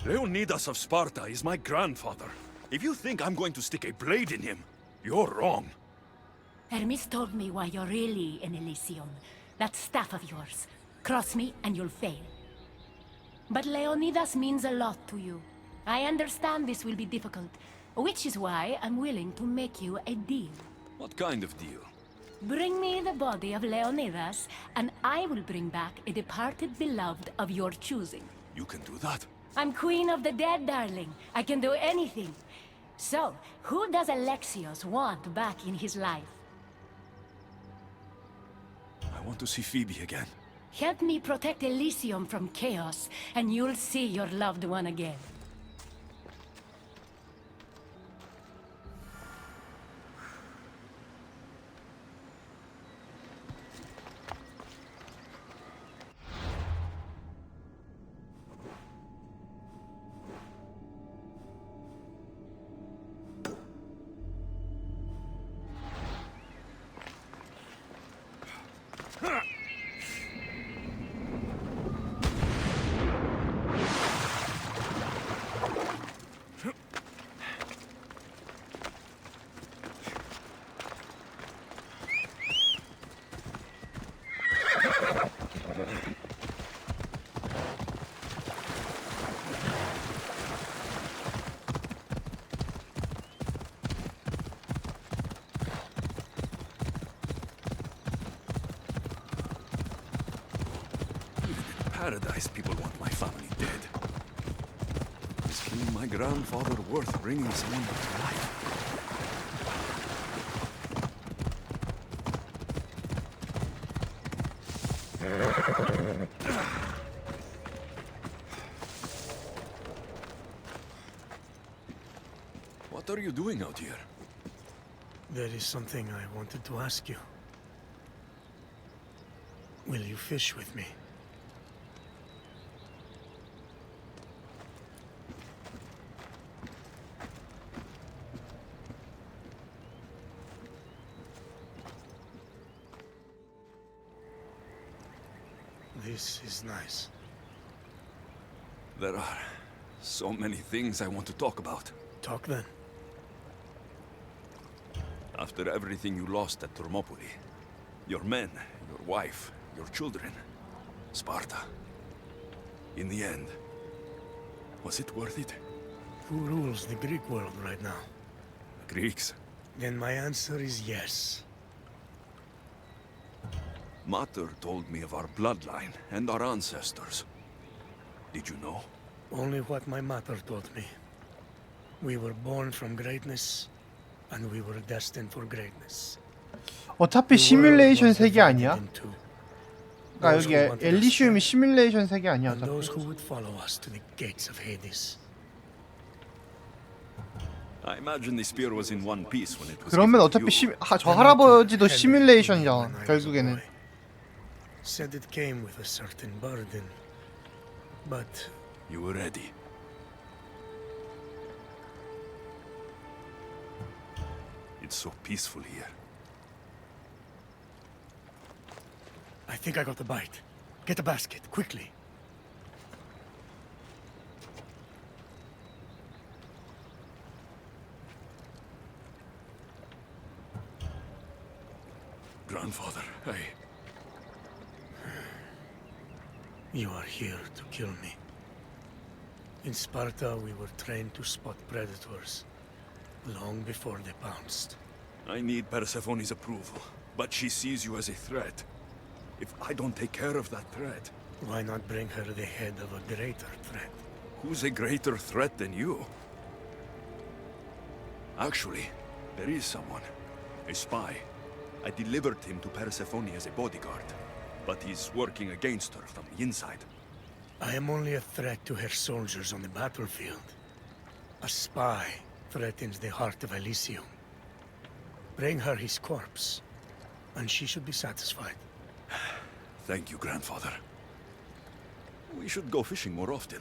Leonidas of Sparta is my grandfather. If you think I'm going to stick a blade in him, you're wrong. Hermes told me why you're really in Elysium. That staff of yours. Cross me and you'll fail. But Leonidas means a lot to you. I understand this will be difficult, which is why I'm willing to make you a deal. What kind of deal? Bring me the body of Leonidas, and I will bring back a departed beloved of your choosing. You can do that? I'm queen of the dead, darling. I can do anything. So, who does Alexios want back in his life? I want to see Phoebe again. Help me protect Elysium from chaos, and you'll see your loved one again. Paradise, people want my family dead. Is killing my grandfather worth bringing someone back to life? What are you doing out here? There is something I wanted to ask you. Will you fish with me? This is nice. There are so many things I want to talk about. Talk then. After everything you lost at Thermopylae, your men, your wife, your children, Sparta. In the end, was it worth it? Who rules the Greek world right now? Greeks. Then my answer is yes. Mater told me of our bloodline and our ancestors. Did you know? Only what my mother told me. We were born from greatness, and we were destined for greatness. 어차피 시뮬레이션 세계 아니야? 아 여기 엘리시움이 시뮬레이션 세계 아니야 어차피. Those who would follow us to the gates of Hades. I imagine the spear was in one piece when it was. 그러면 어차피 저 할아버지도 시뮬레이션이잖아 결국에는. Said it came with a certain burden, but you were ready. It's so peaceful here. I think I got a bite. Get a basket, quickly. Grandfather, You are here to kill me. In Sparta, we were trained to spot predators long before they pounced. I need Persephone's approval, but she sees you as a threat. If I don't take care of that threat... Why not bring her the head of a greater threat? Who's a greater threat than you? Actually, there is someone. A spy. I delivered him to Persephone as a bodyguard, but he's working against her from the inside. I am only a threat to her soldiers on the battlefield. A spy threatens the heart of Elysium. Bring her his corpse, and she should be satisfied. Thank you, grandfather. We should go fishing more often.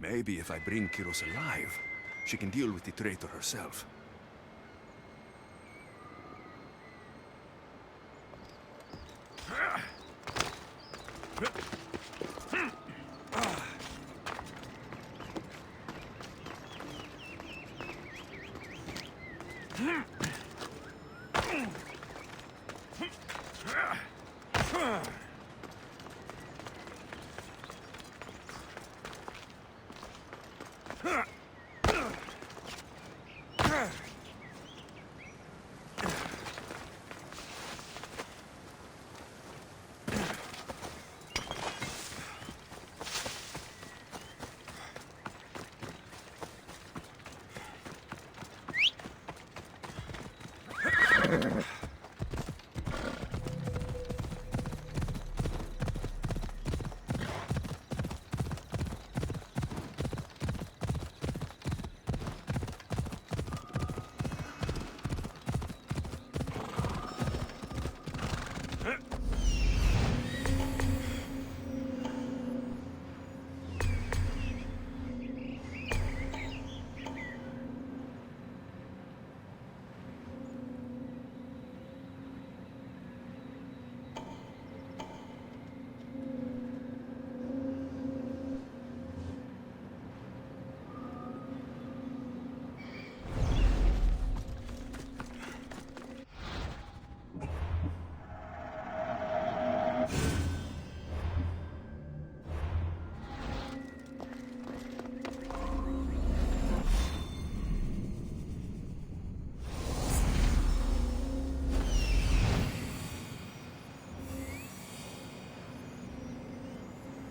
Maybe if I bring Kyros alive, she can deal with the traitor herself.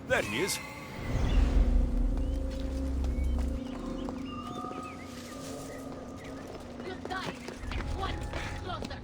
There he is. Good guy. One closer.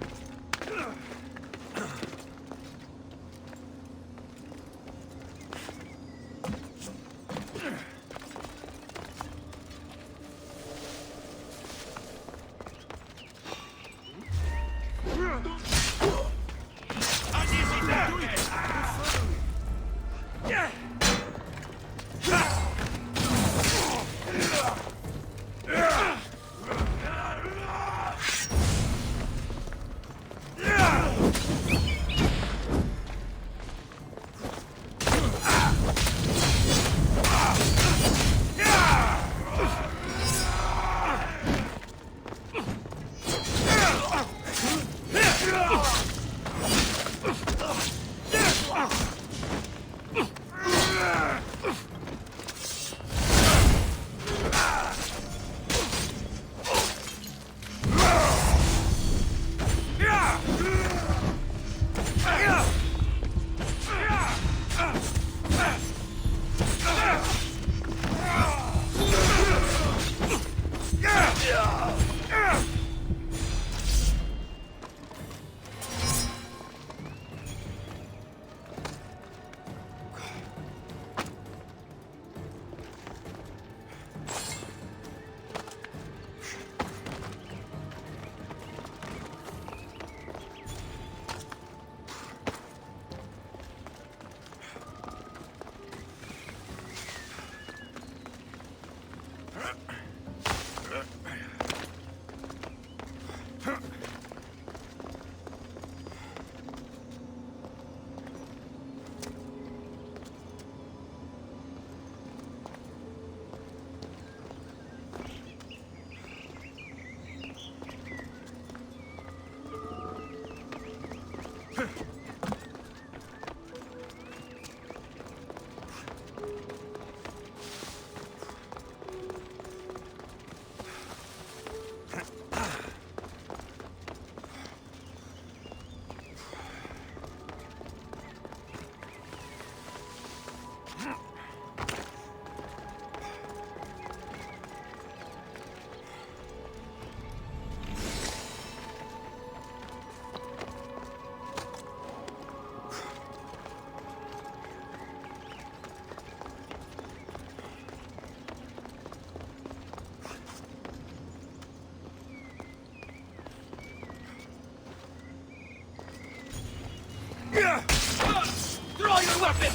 Draw your weapon!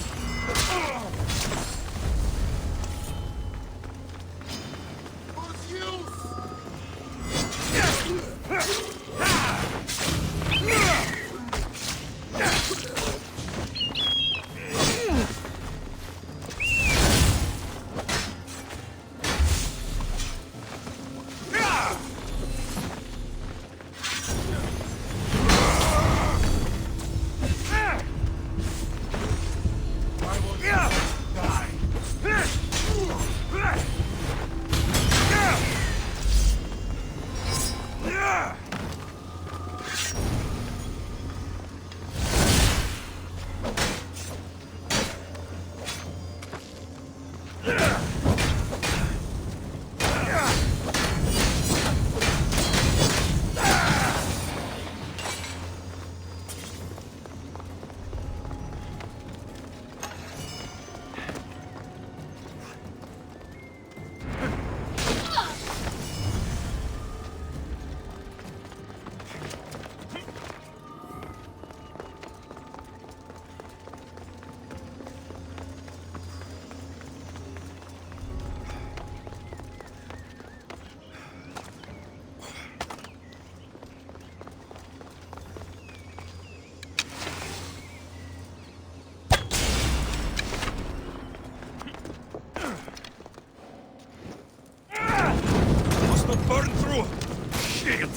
Burn through! Shit!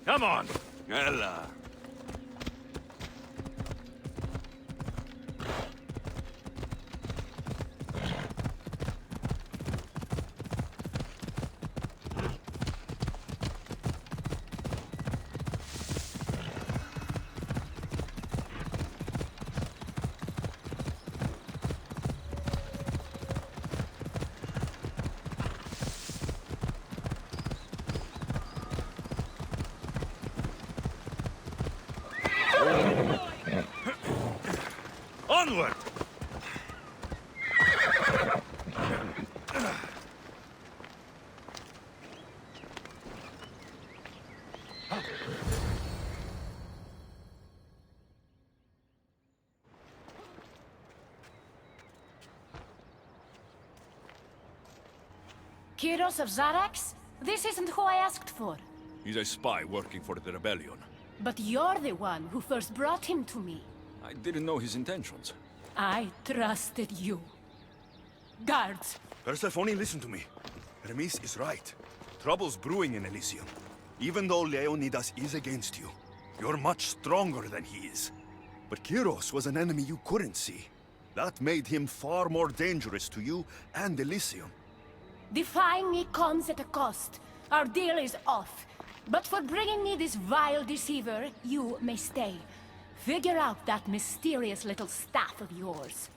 Come on! Ella. Onward! Kyros of Zarax? This isn't who I asked for. He's a spy working for the rebellion. But you're the one who first brought him to me. I didn't know his intentions. I trusted you. Guards! Persephone, listen to me. Hermes is right. Trouble's brewing in Elysium. Even though Leonidas is against you, you're much stronger than he is. But Kyros was an enemy you couldn't see. That made him far more dangerous to you and Elysium. Defying me comes at a cost. Our deal is off. But for bringing me this vile deceiver, you may stay. Figure out that mysterious little staff of yours.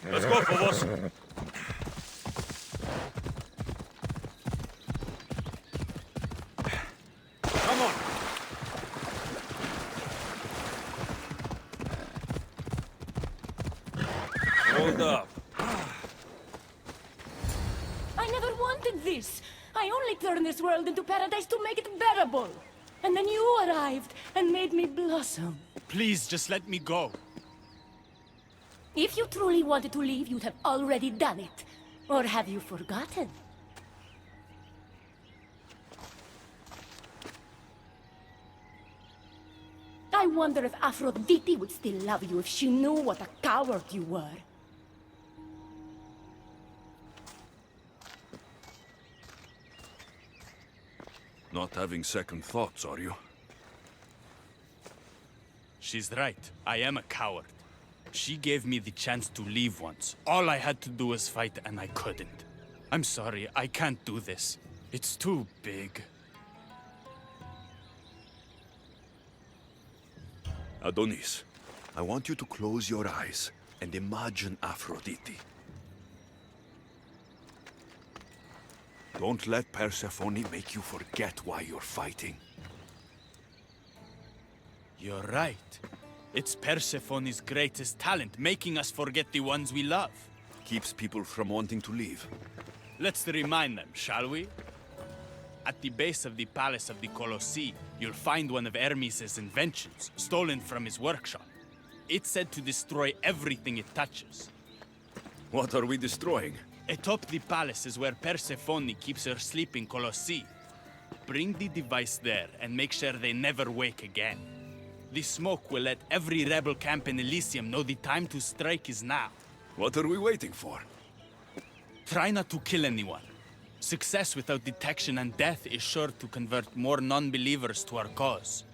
Let's go, Phobos. Come on. Hold up. I never wanted this. I only turned this world into paradise to make it bearable. And then you arrived and made me blossom. Please, just let me go. If you truly wanted to leave, you'd have already done it. Or have you forgotten? I wonder if Aphrodite would still love you if she knew what a coward you were. Not having second thoughts, are you? She's right. I am a coward. She gave me the chance to leave once. All I had to do was fight, and I couldn't. I'm sorry, I can't do this. It's too big. Adonis, I want you to close your eyes and imagine Aphrodite. Don't let Persephone make you forget why you're fighting. You're right. It's Persephone's greatest talent, making us forget the ones we love. Keeps people from wanting to leave. Let's remind them, shall we? At the base of the palace of the Colossi, you'll find one of Hermes' inventions, stolen from his workshop. It's said to destroy everything it touches. What are we destroying? Atop the palace is where Persephone keeps her sleeping Colossi. Bring the device there and make sure they never wake again. The smoke will let every rebel camp in Elysium know the time to strike is now. What are we waiting for? Try not to kill anyone. Success without detection and death is sure to convert more non-believers to our cause.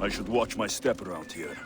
I should watch my step around here.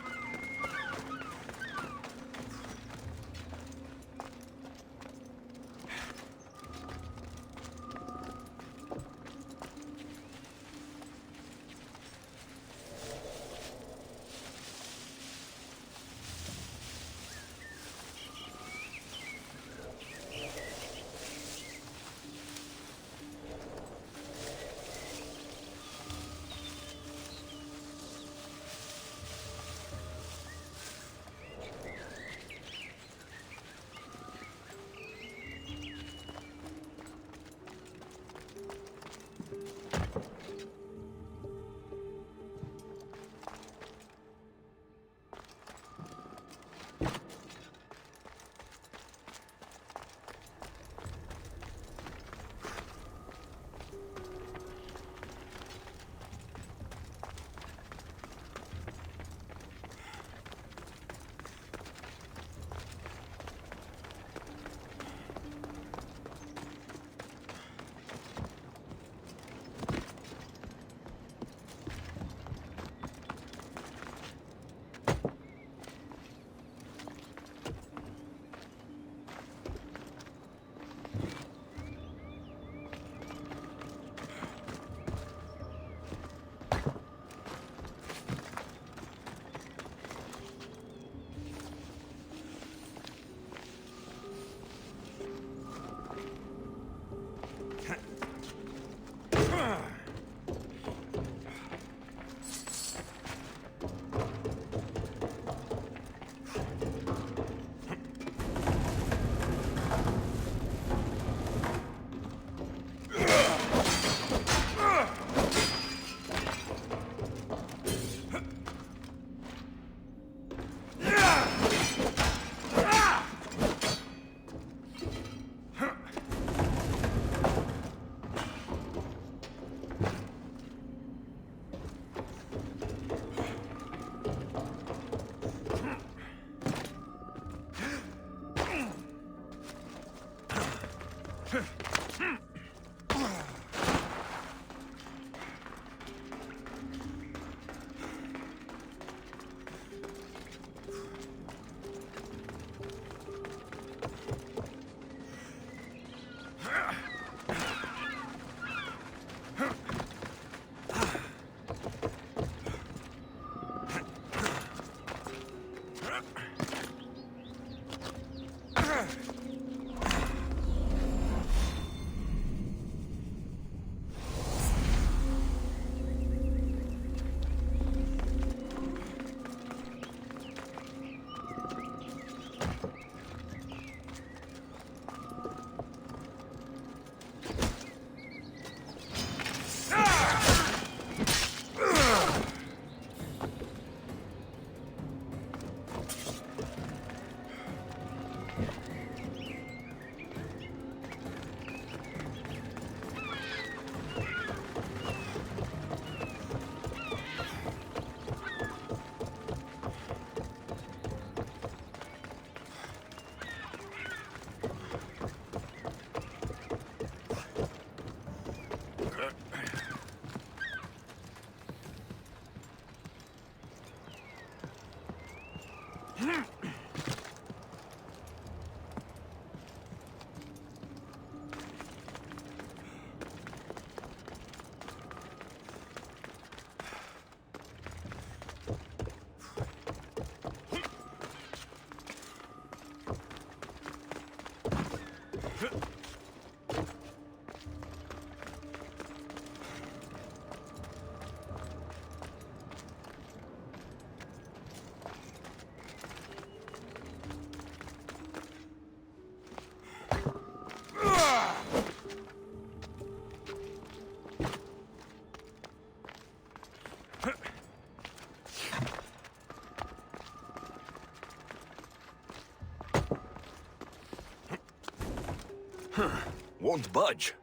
Won't budge.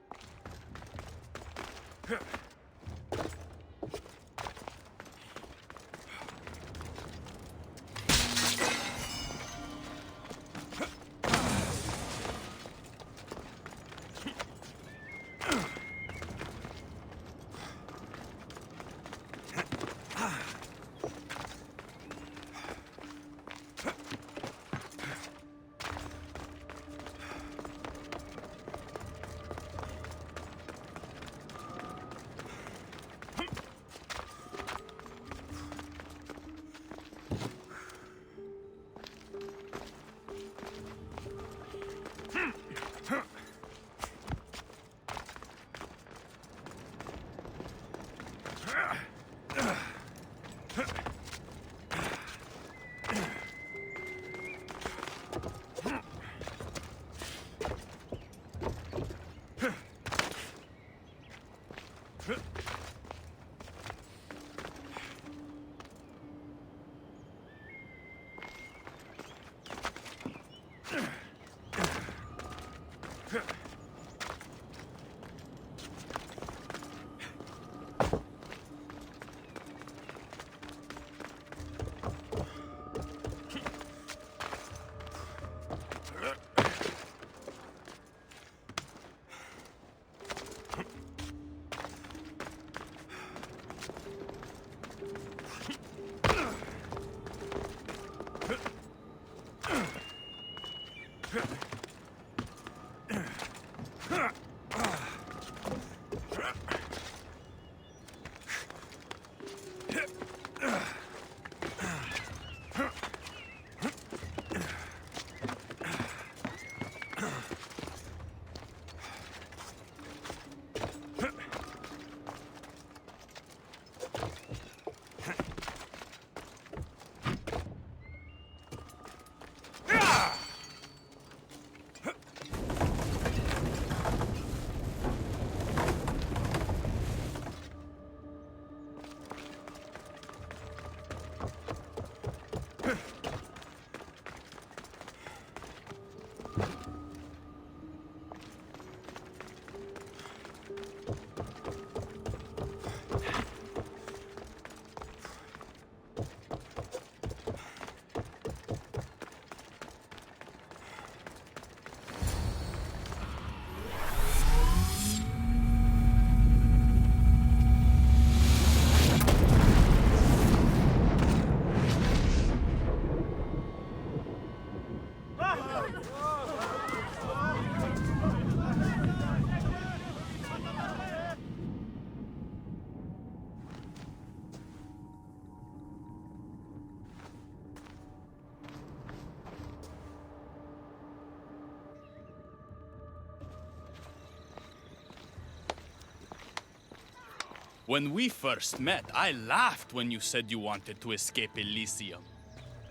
When we first met, I laughed when you said you wanted to escape Elysium.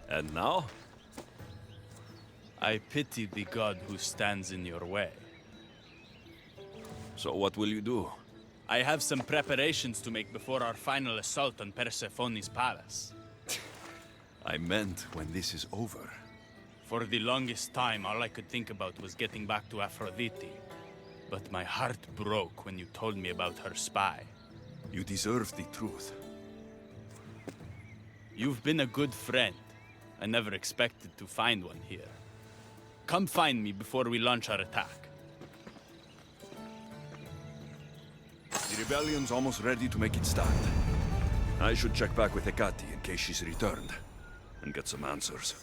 And now? I pity the god who stands in your way. So what will you do? I have some preparations to make before our final assault on Persephone's palace. I meant when this is over. For the longest time, all I could think about was getting back to Aphrodite. But my heart broke when you told me about her spy. You deserve the truth. You've been a good friend. I never expected to find one here. Come find me before we launch our attack. The rebellion's almost ready to make its start. I should check back with Hecate in case she's returned, and get some answers.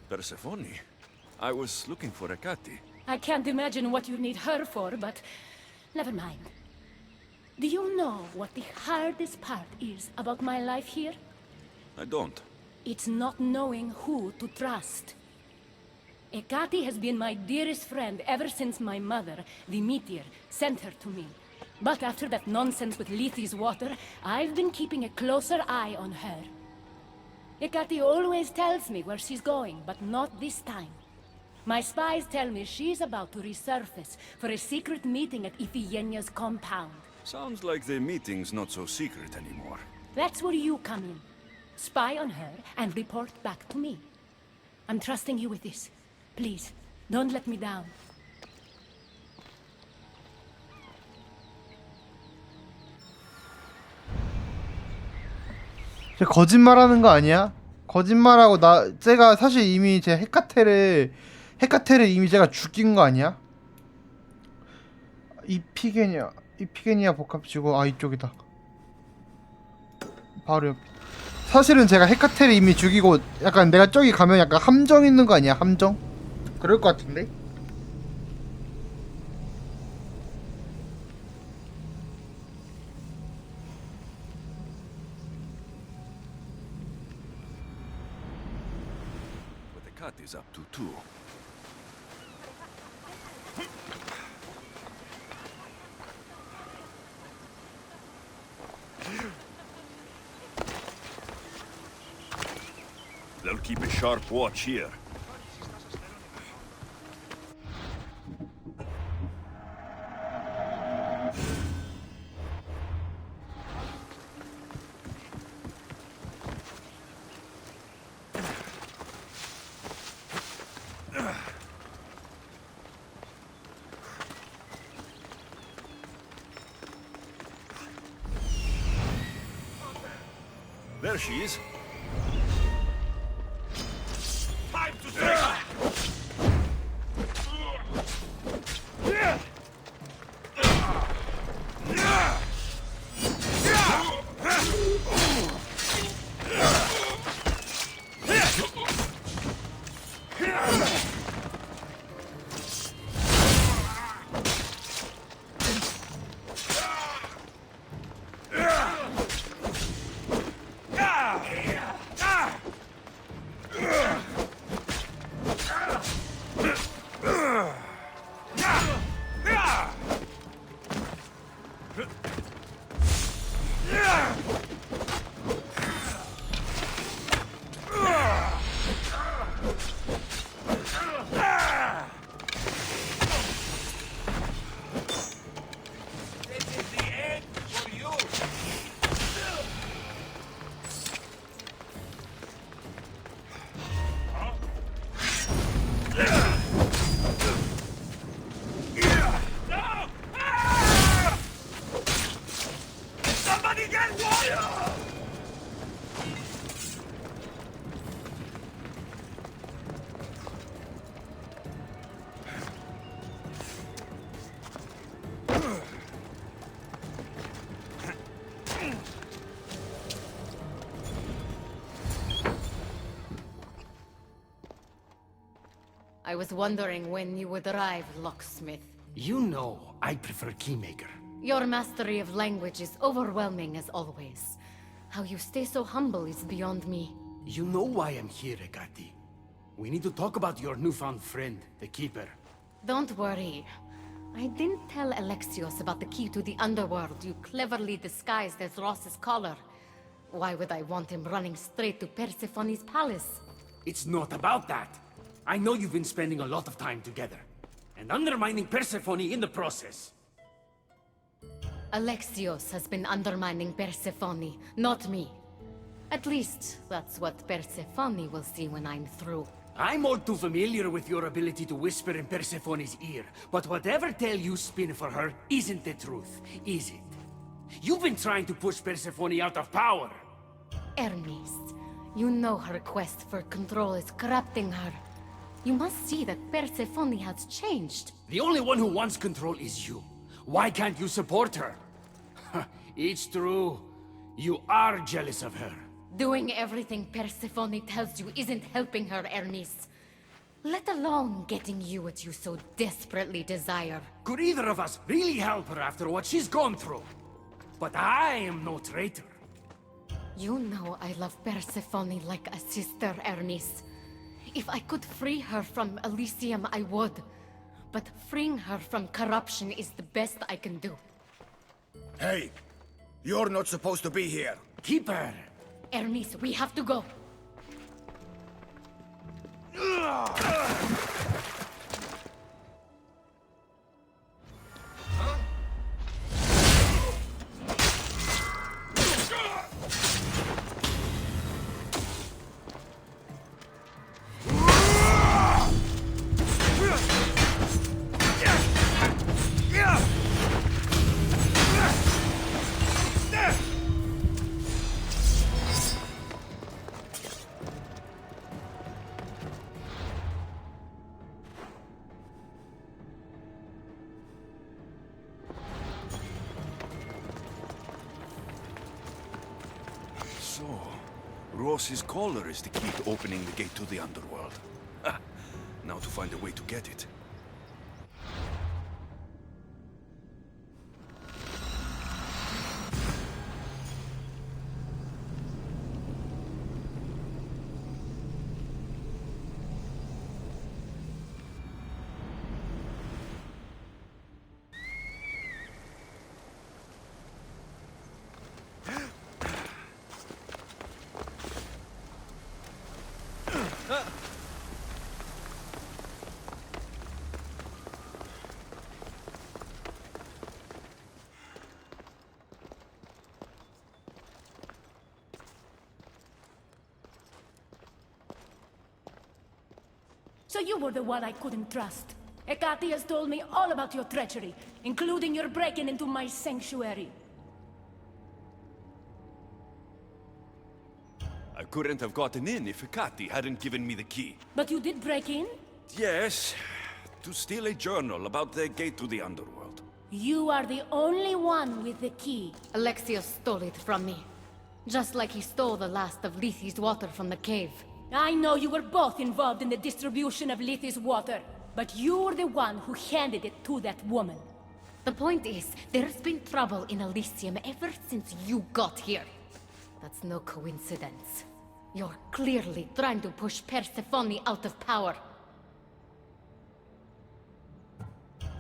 Persephone? I was looking for Hecate. I can't imagine what you need her for, but never mind. Do you know what the hardest part is about my life here? I don't. It's not knowing who to trust. Hecate has been my dearest friend ever since my mother, the meteor, sent her to me. But after that nonsense with Lethe's water, I've been keeping a closer eye on her. Hecate always tells me where she's going, but not this time. My spies tell me she's about to resurface for a secret meeting at Iphigenia's compound. Sounds like the meeting's not so secret anymore. That's where you come in. Spy on her and report back to me. I'm trusting you with this. Please, don't let me down. 쟤 거짓말하는 거 아니야? 거짓말하고 쟤가 사실 이미 제 헤카테를 이미 제가 죽인 거 아니야? 이피게니아 복합지구. 아, 이쪽이다. 바로 옆. 사실은 제가 헤카테를 이미 죽이고 약간 내가 저기 가면 약간 함정 있는 거 아니야? 함정? 그럴 것 같은데? What Hecate is up to too. They'll keep a sharp watch here. There she is. Time to strike back! I was wondering when you would arrive, locksmith. You know, I prefer Keymaker. Your mastery of language is overwhelming as always. How you stay so humble is beyond me. You know why I'm here, Ekati. We need to talk about your newfound friend, the Keeper. Don't worry. I didn't tell Alexios about the key to the underworld you cleverly disguised as Ross's collar. Why would I want him running straight to Persephone's palace? It's not about that. I know you've been spending a lot of time together, and undermining Persephone in the process. Alexios has been undermining Persephone, not me. At least, that's what Persephone will see when I'm through. I'm all too familiar with your ability to whisper in Persephone's ear, but whatever tale you spin for her isn't the truth, is it? You've been trying to push Persephone out of power. Hermes, you know her quest for control is corrupting her. You must see that Persephone has changed. The only one who wants control is you. Why can't you support her? It's true. You are jealous of her. Doing everything Persephone tells you isn't helping her, Hermes. Let alone getting you what you so desperately desire. Could either of us really help her after what she's gone through? But I am no traitor. You know I love Persephone like a sister, Hermes. If I could free her from Elysium, I would. But freeing her from corruption is the best I can do. Hey, you're not supposed to be here. Keeper! Hermes, we have to go. So, Ross's collar is the key to opening the gate to the underworld. Ha! Now to find a way to get it. So you were the one I couldn't trust. Hecate has told me all about your treachery, including your breaking into my sanctuary. I couldn't have gotten in if Hecate hadn't given me the key. But you did break in? Yes, to steal a journal about the gate to the underworld. You are the only one with the key. Alexios stole it from me. Just like he stole the last of Lethi's water from the cave. I know you were both involved in the distribution of Lethi's water, but you were the one who handed it to that woman. The point is, there's been trouble in Elysium ever since you got here. That's no coincidence. You're clearly trying to push Persephone out of power.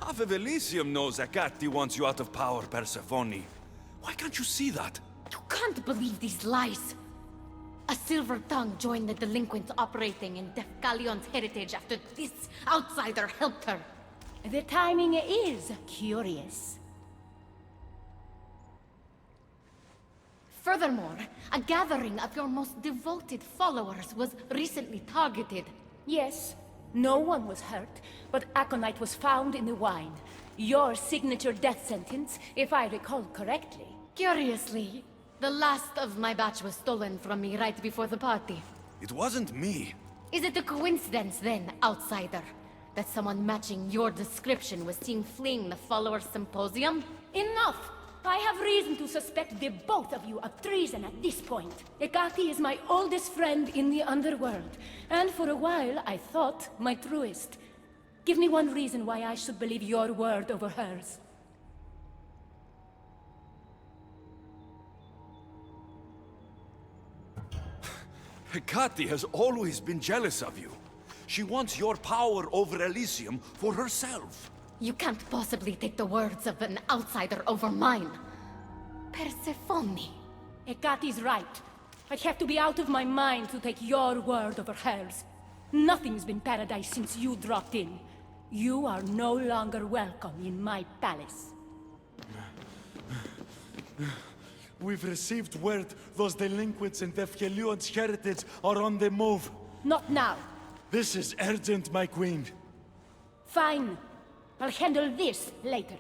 Half of Elysium knows Hecate wants you out of power, Persephone. Why can't you see that? You can't believe these lies. A silver tongue joined the delinquents operating in Defcalion's heritage after this outsider helped her. The timing is curious. Furthermore, a gathering of your most devoted followers was recently targeted. Yes, no one was hurt, but aconite was found in the wine. Your signature death sentence, if I recall correctly. Curiously, the last of my batch was stolen from me right before the party. It wasn't me. Is it a coincidence then, outsider, that someone matching your description was seen fleeing the followers' symposium? Enough! I have reason to suspect the both of you of treason at this point. Hecate is my oldest friend in the underworld, and for a while I thought my truest. Give me one reason why I should believe your word over hers. Hecate has always been jealous of you. She wants your power over Elysium for herself. You can't possibly take the words of an outsider over mine. Persephone. Hecate's right. I'd have to be out of my mind to take your word over hers. Nothing's been paradise since you dropped in. You are no longer welcome in my palace. We've received word those delinquents in Defkelion's heritage are on the move. Not now. This is urgent, my queen. Fine. I'll handle this later.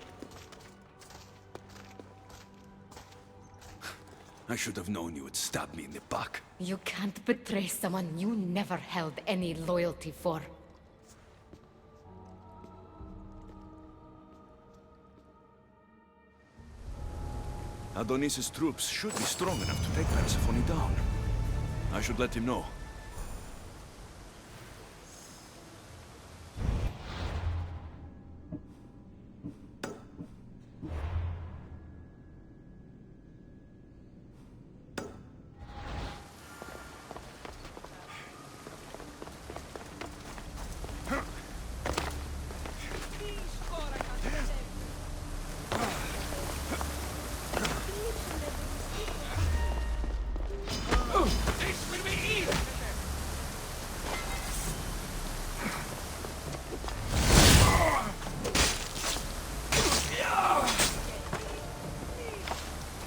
I should have known you would stab me in the back. You can't betray someone you never held any loyalty for. Adonis' troops should be strong enough to take Persephone down. I should let him know.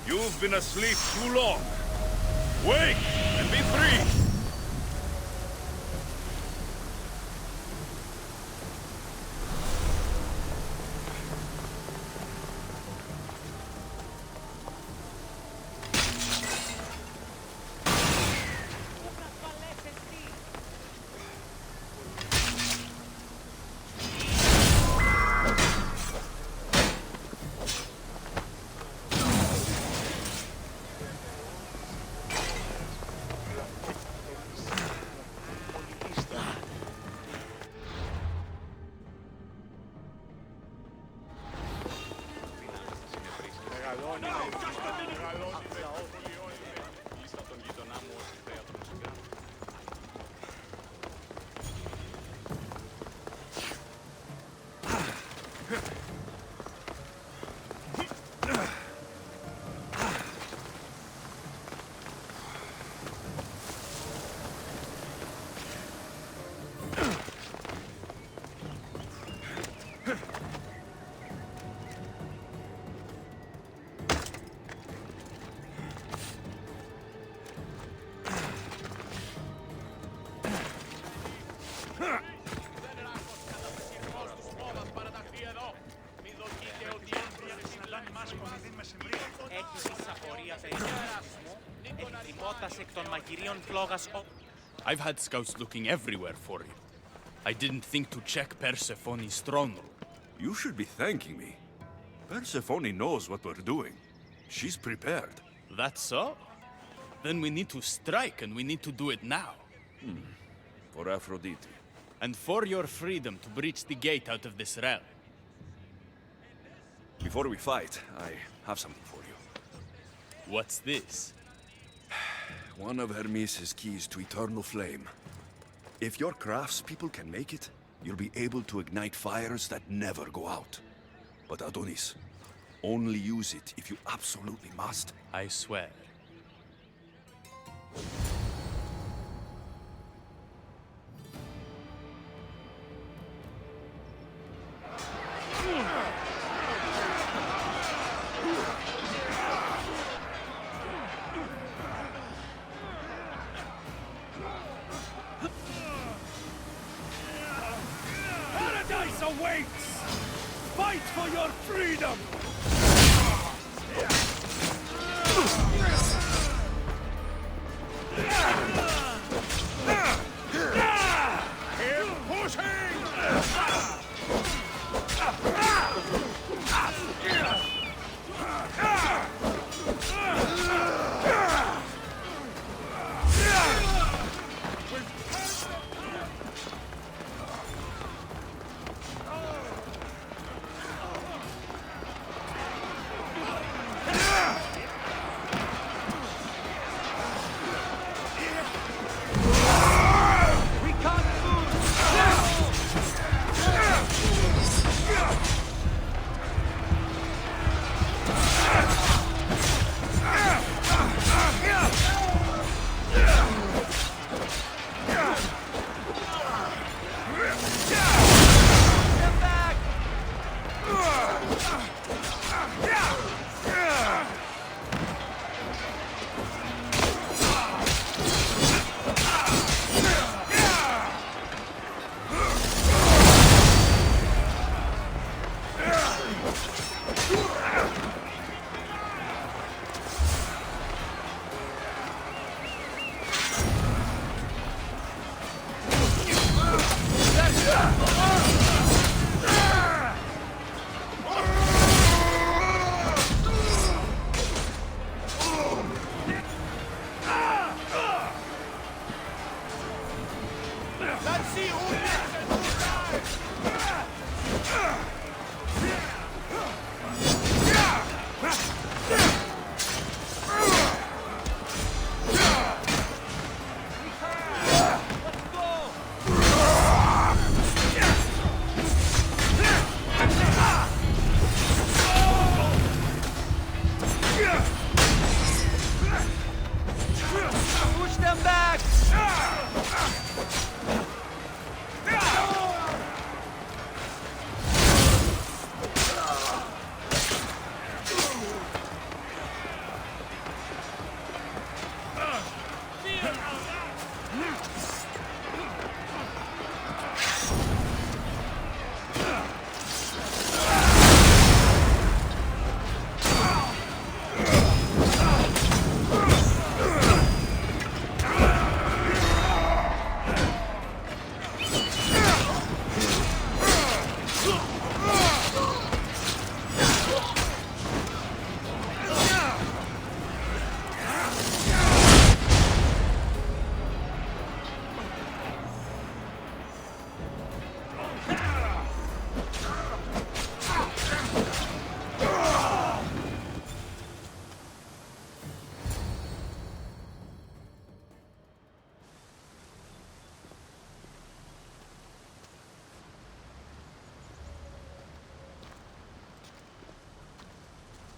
You've been asleep too long. Wake and be free! Εκτιμώντας εκ των μαγειρίων φλόγας I've had scouts looking everywhere for you. I didn't think to check Persephone's throne room. You should be thanking me. Persephone knows what we're doing. She's prepared. That's so? Then we need to strike, and we need to do it now. For Aphrodite. And for your freedom to breach the gate out of this realm. Before we fight, I have something for you. What's this? One of Hermes' keys to eternal flame. If your craftspeople can make it, you'll be able to ignite fires that never go out. But Adonis, only use it if you absolutely must. I swear. Paradise awaits! Fight for your freedom! Keep pushing!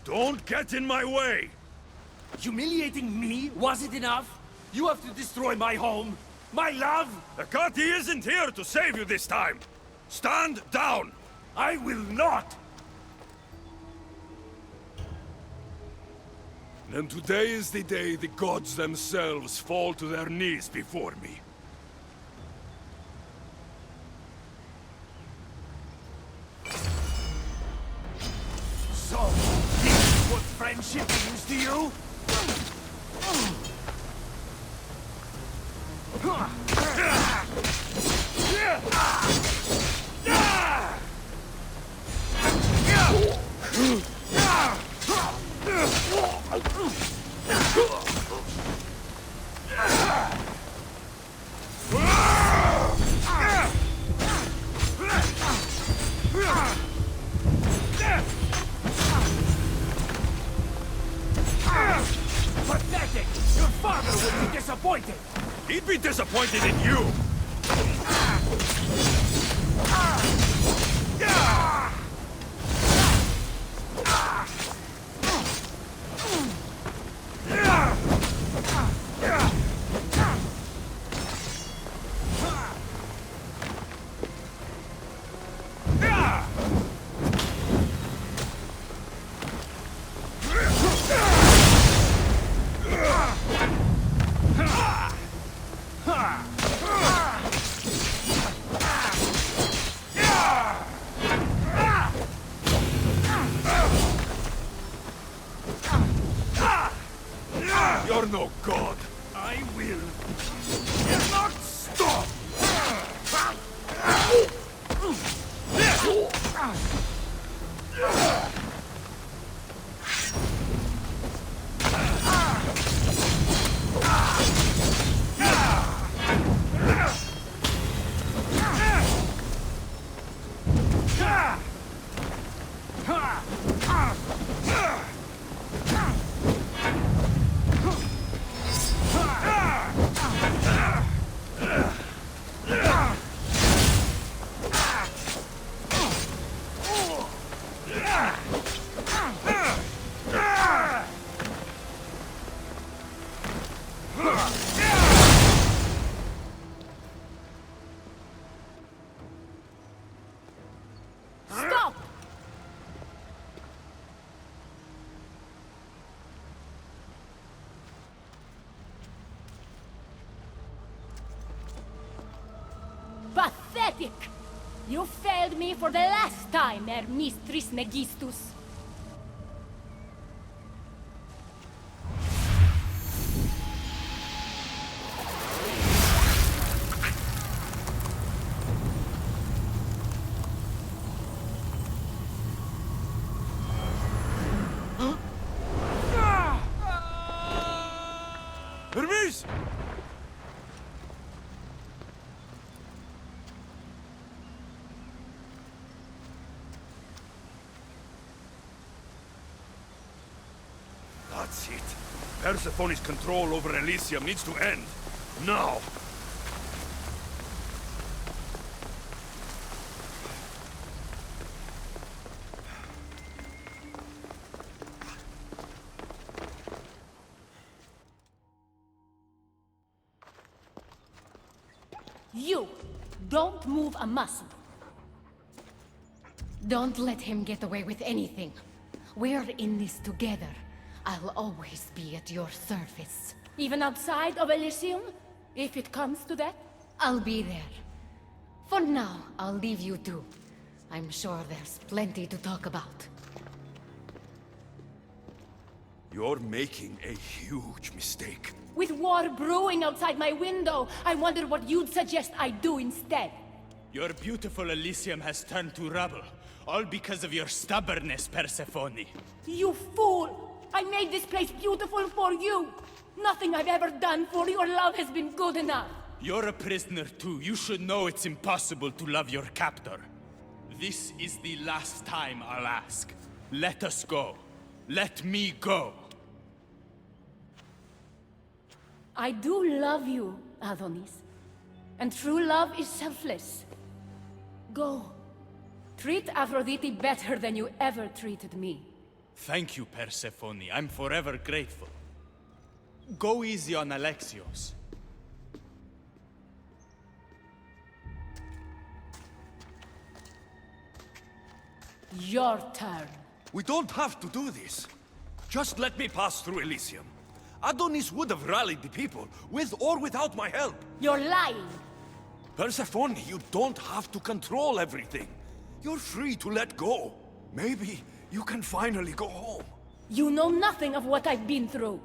Don't get in my way! Humiliating me wasn't enough? You have to destroy my home, my love! Akati isn't here to save you this time! Stand down! I will not! Then today is the day the gods themselves fall to their knees before me. So, this is what friendship means to you? Pathetic! Your father would be disappointed! He'd be disappointed in you! You're no god. I will not stop! Stop! Pathetic! You failed me for the last time, Hermes Trismegistus. Hermes! That's it. Persephone's control over Elysium needs to end. Now! You don't move a muscle. Don't let him get away with anything. We're in this together. I'll always be at your service. Even outside of Elysium? If it comes to that? I'll be there. For now, I'll leave you two. I'm sure there's plenty to talk about. You're making a huge mistake. With war brewing outside my window, I wonder what you'd suggest I do instead. Your beautiful Elysium has turned to rubble, all because of your stubbornness, Persephone. You fool! I made this place beautiful for you! Nothing I've ever done for your love has been good enough! You're a prisoner too. You should know it's impossible to love your captor. This is the last time I'll ask. Let us go. Let me go. I do love you, Adonis. And true love is selfless. Go. Treat Aphrodite better than you ever treated me. Thank you, Persephone. I'm forever grateful. Go easy on Alexios. Your turn. We don't have to do this. Just let me pass through Elysium. Adonis would have rallied the people, with or without my help. You're lying. Persephone, you don't have to control everything. You're free to let go. Maybe you can finally go home. You know nothing of what I've been through.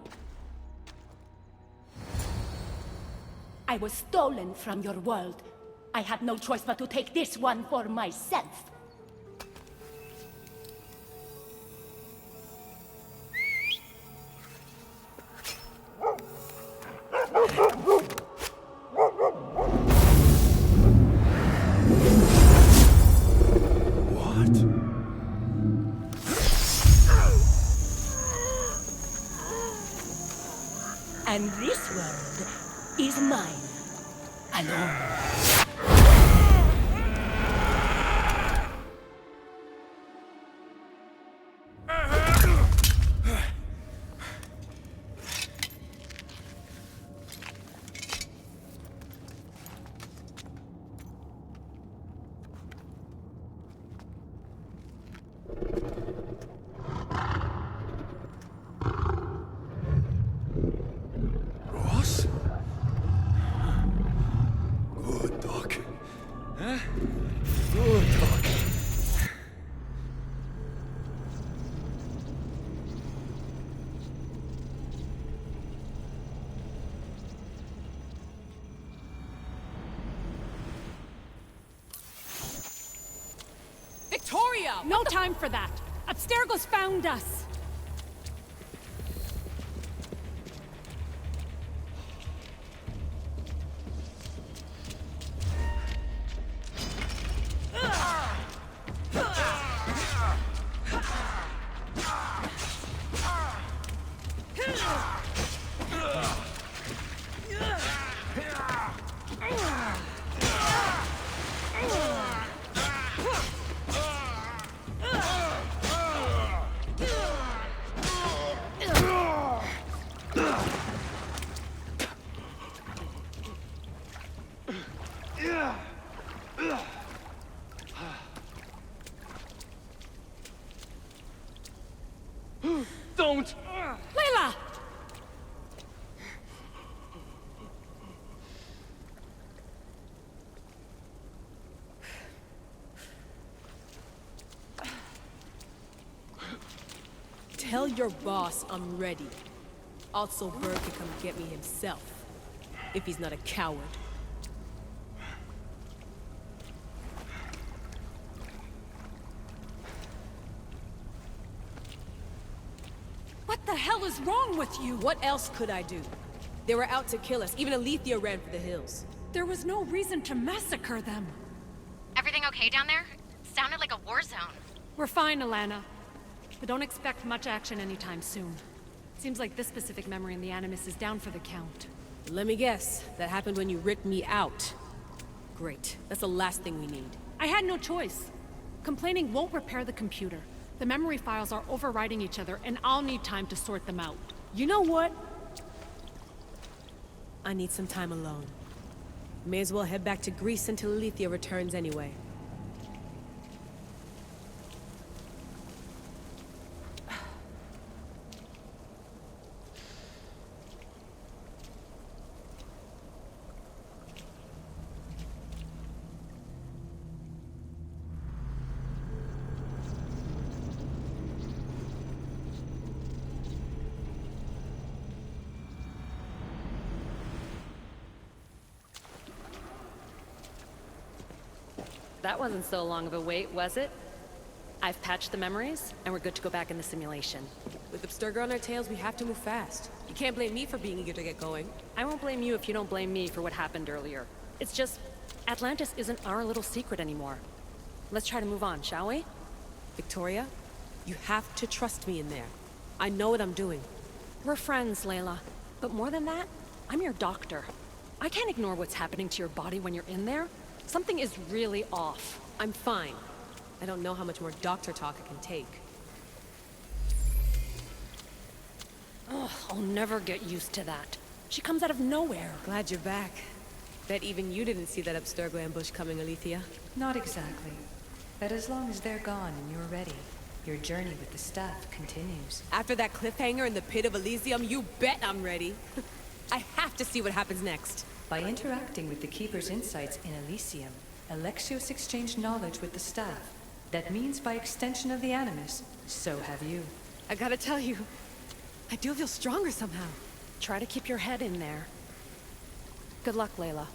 I was stolen from your world. I had no choice but to take this one for myself. And this world is mine. Alone. Ross? Good dog. Huh? Good dog. Victoria! No time for that! Abstergo's found us! Don't! Layla! Tell your boss I'm ready. Also, Bird can come get me himself. If he's not a coward. What the hell is wrong with you? What else could I do? They were out to kill us. Even Alethea ran for the hills. There was no reason to massacre them. Everything okay down there? Sounded like a war zone. We're fine, Alana. But don't expect much action anytime soon. Seems like this specific memory in the Animus is down for the count. Let me guess. That happened when you ripped me out. Great. That's the last thing we need. I had no choice. Complaining won't repair the computer. The memory files are overriding each other, and I'll need time to sort them out. You know what? I need some time alone. May as well head back to Greece until Alethea returns anyway. That wasn't so long of a wait, was it? I've patched the memories, and we're good to go back in the simulation. With Abstergo on our tails, we have to move fast. You can't blame me for being eager to get going. I won't blame you if you don't blame me for what happened earlier. It's just, Atlantis isn't our little secret anymore. Let's try to move on, shall we? Victoria, you have to trust me in there. I know what I'm doing. We're friends, Layla. But more than that, I'm your doctor. I can't ignore what's happening to your body when you're in there. Something is really off. I'm fine. I don't know how much more doctor talk I can take. Ugh, I'll never get used to that. She comes out of nowhere. Glad you're back. Bet even you didn't see that Abstergo ambush coming, Alethea. Not exactly. But as long as they're gone and you're ready, your journey with the staff continues. After that cliffhanger in the pit of Elysium, you bet I'm ready. I have to see what happens next. By interacting with the Keeper's insights in Elysium, Alexios exchanged knowledge with the staff. That means by extension of the Animus, so have you. I gotta tell you, I do feel stronger somehow. Try to keep your head in there. Good luck, Layla.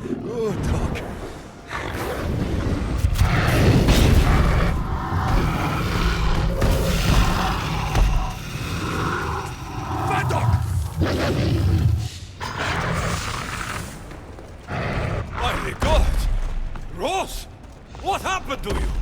Good dog. Bad dog! My God! Ross! What happened to you?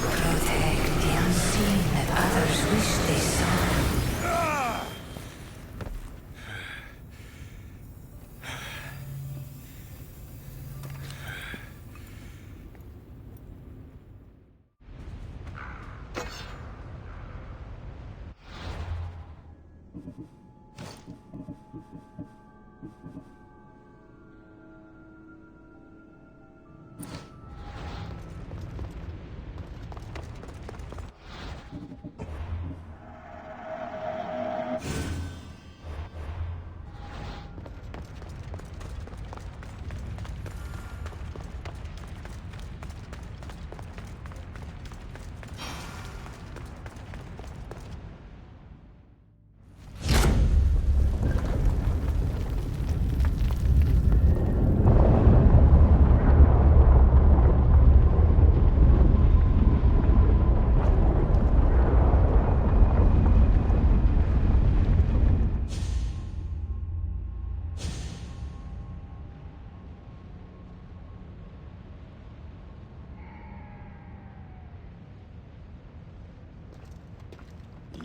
Protect the unseen that others wish they saw.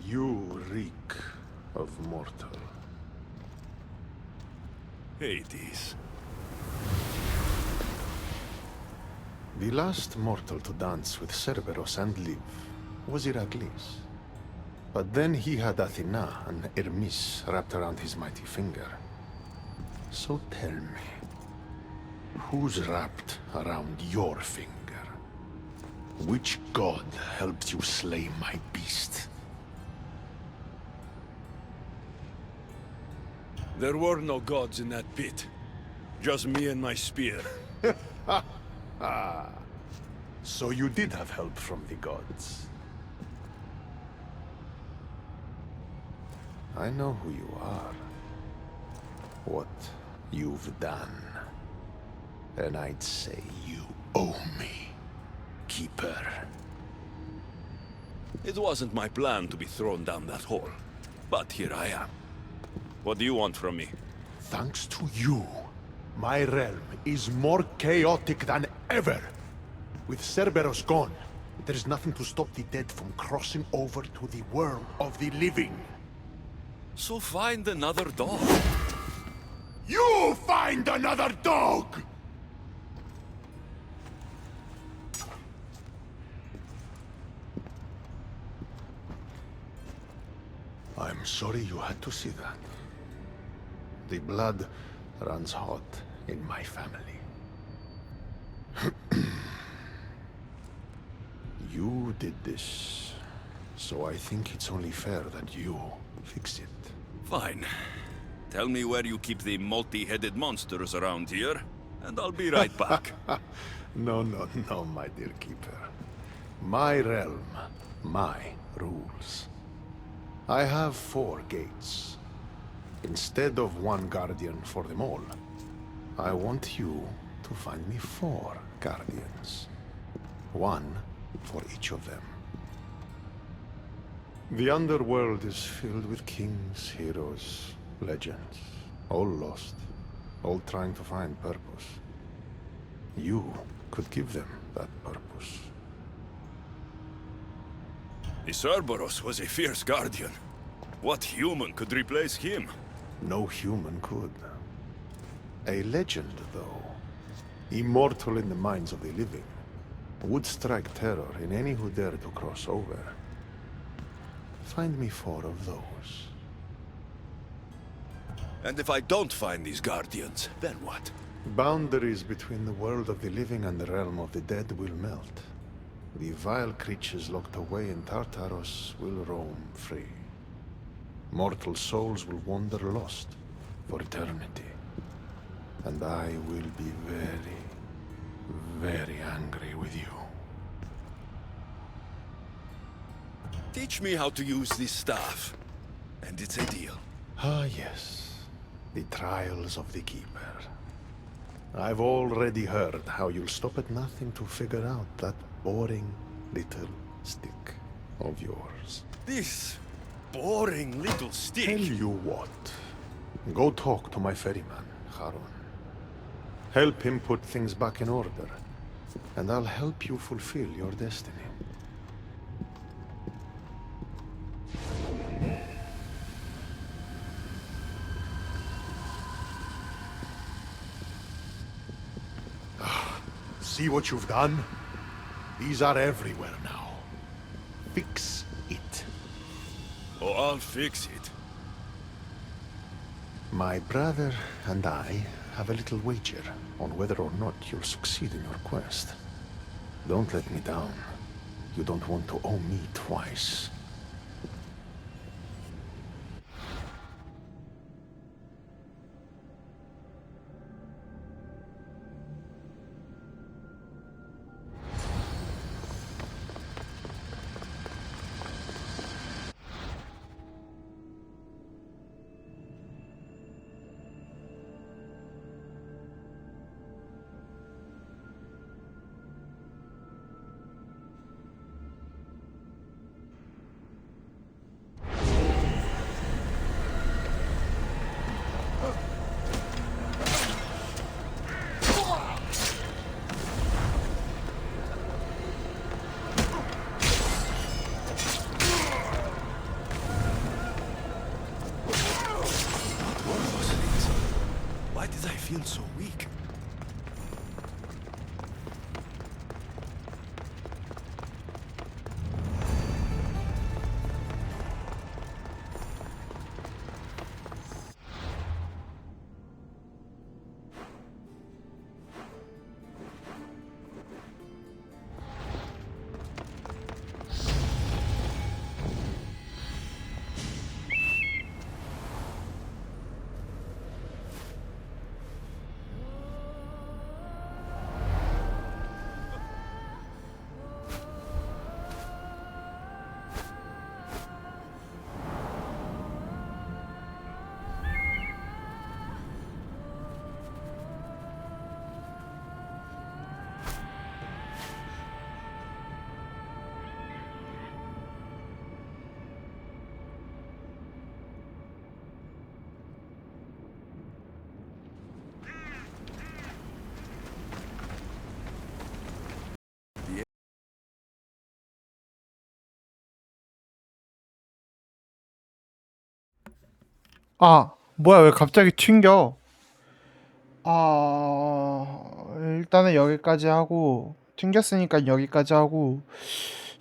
You reek of mortal. Hades. The last mortal to dance with Cerberus and live was Heracles. But then he had Athena and Hermes wrapped around his mighty finger. So tell me, who's wrapped around your finger? Which god helped you slay my beast? There were no gods in that pit. Just me and my spear. So you did have help from the gods. I know who you are. What you've done. And I'd say you owe me, Keeper. It wasn't my plan to be thrown down that hole. But here I am. What do you want from me? Thanks to you, my realm is more chaotic than ever. With Cerberus gone, there's nothing to stop the dead from crossing over to the world of the living. So find another dog. You find another dog! I'm sorry you had to see that. The blood runs hot in my family. You did this, so I think it's only fair that you fix it. Fine. Tell me where you keep the multi-headed monsters around here, and I'll be right back. No, my dear Keeper. My realm, my rules. I have 4 gates. Instead of 1 guardian for them all, I want you to find me 4 guardians. 1 for each of them. The underworld is filled with kings, heroes, legends. All lost. All trying to find purpose. You could give them that purpose. The Cerberus was a fierce guardian. What human could replace him? No human could. A legend, though, immortal in the minds of the living, would strike terror in any who dare to cross over. Find me 4 of those. And if I don't find these guardians, then what? Boundaries between the world of the living and the realm of the dead will melt. The vile creatures locked away in Tartaros will roam free. Mortal souls will wander lost for eternity. And I will be very, very angry with you. Teach me how to use this staff, and it's a deal. Ah, yes. The trials of the Keeper. I've already heard how you'll stop at nothing to figure out that boring little stick of yours. This boring little stick? Tell you what. Go talk to my ferryman, Charon. Help him put things back in order, and I'll help you fulfill your destiny. See what you've done? These are everywhere now. Fix it. Oh, I'll fix it. My brother and I have a little wager on whether or not you'll succeed in your quest. Don't let me down. You don't want to owe me twice. Why did I feel so weak? 아, 뭐야, 왜 갑자기 튕겨? 일단은 여기까지 하고, 튕겼으니까 여기까지 하고,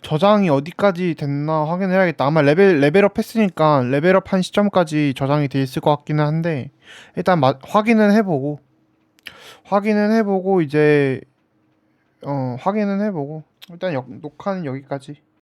저장이 어디까지 됐나 확인해야겠다. 아마 레벨업 했으니까 레벨업 한 시점까지 저장이 돼 있을 것 같기는 한데, 일단 확인은 해보고, 이제, 확인은 해보고, 일단 녹화는 여기까지.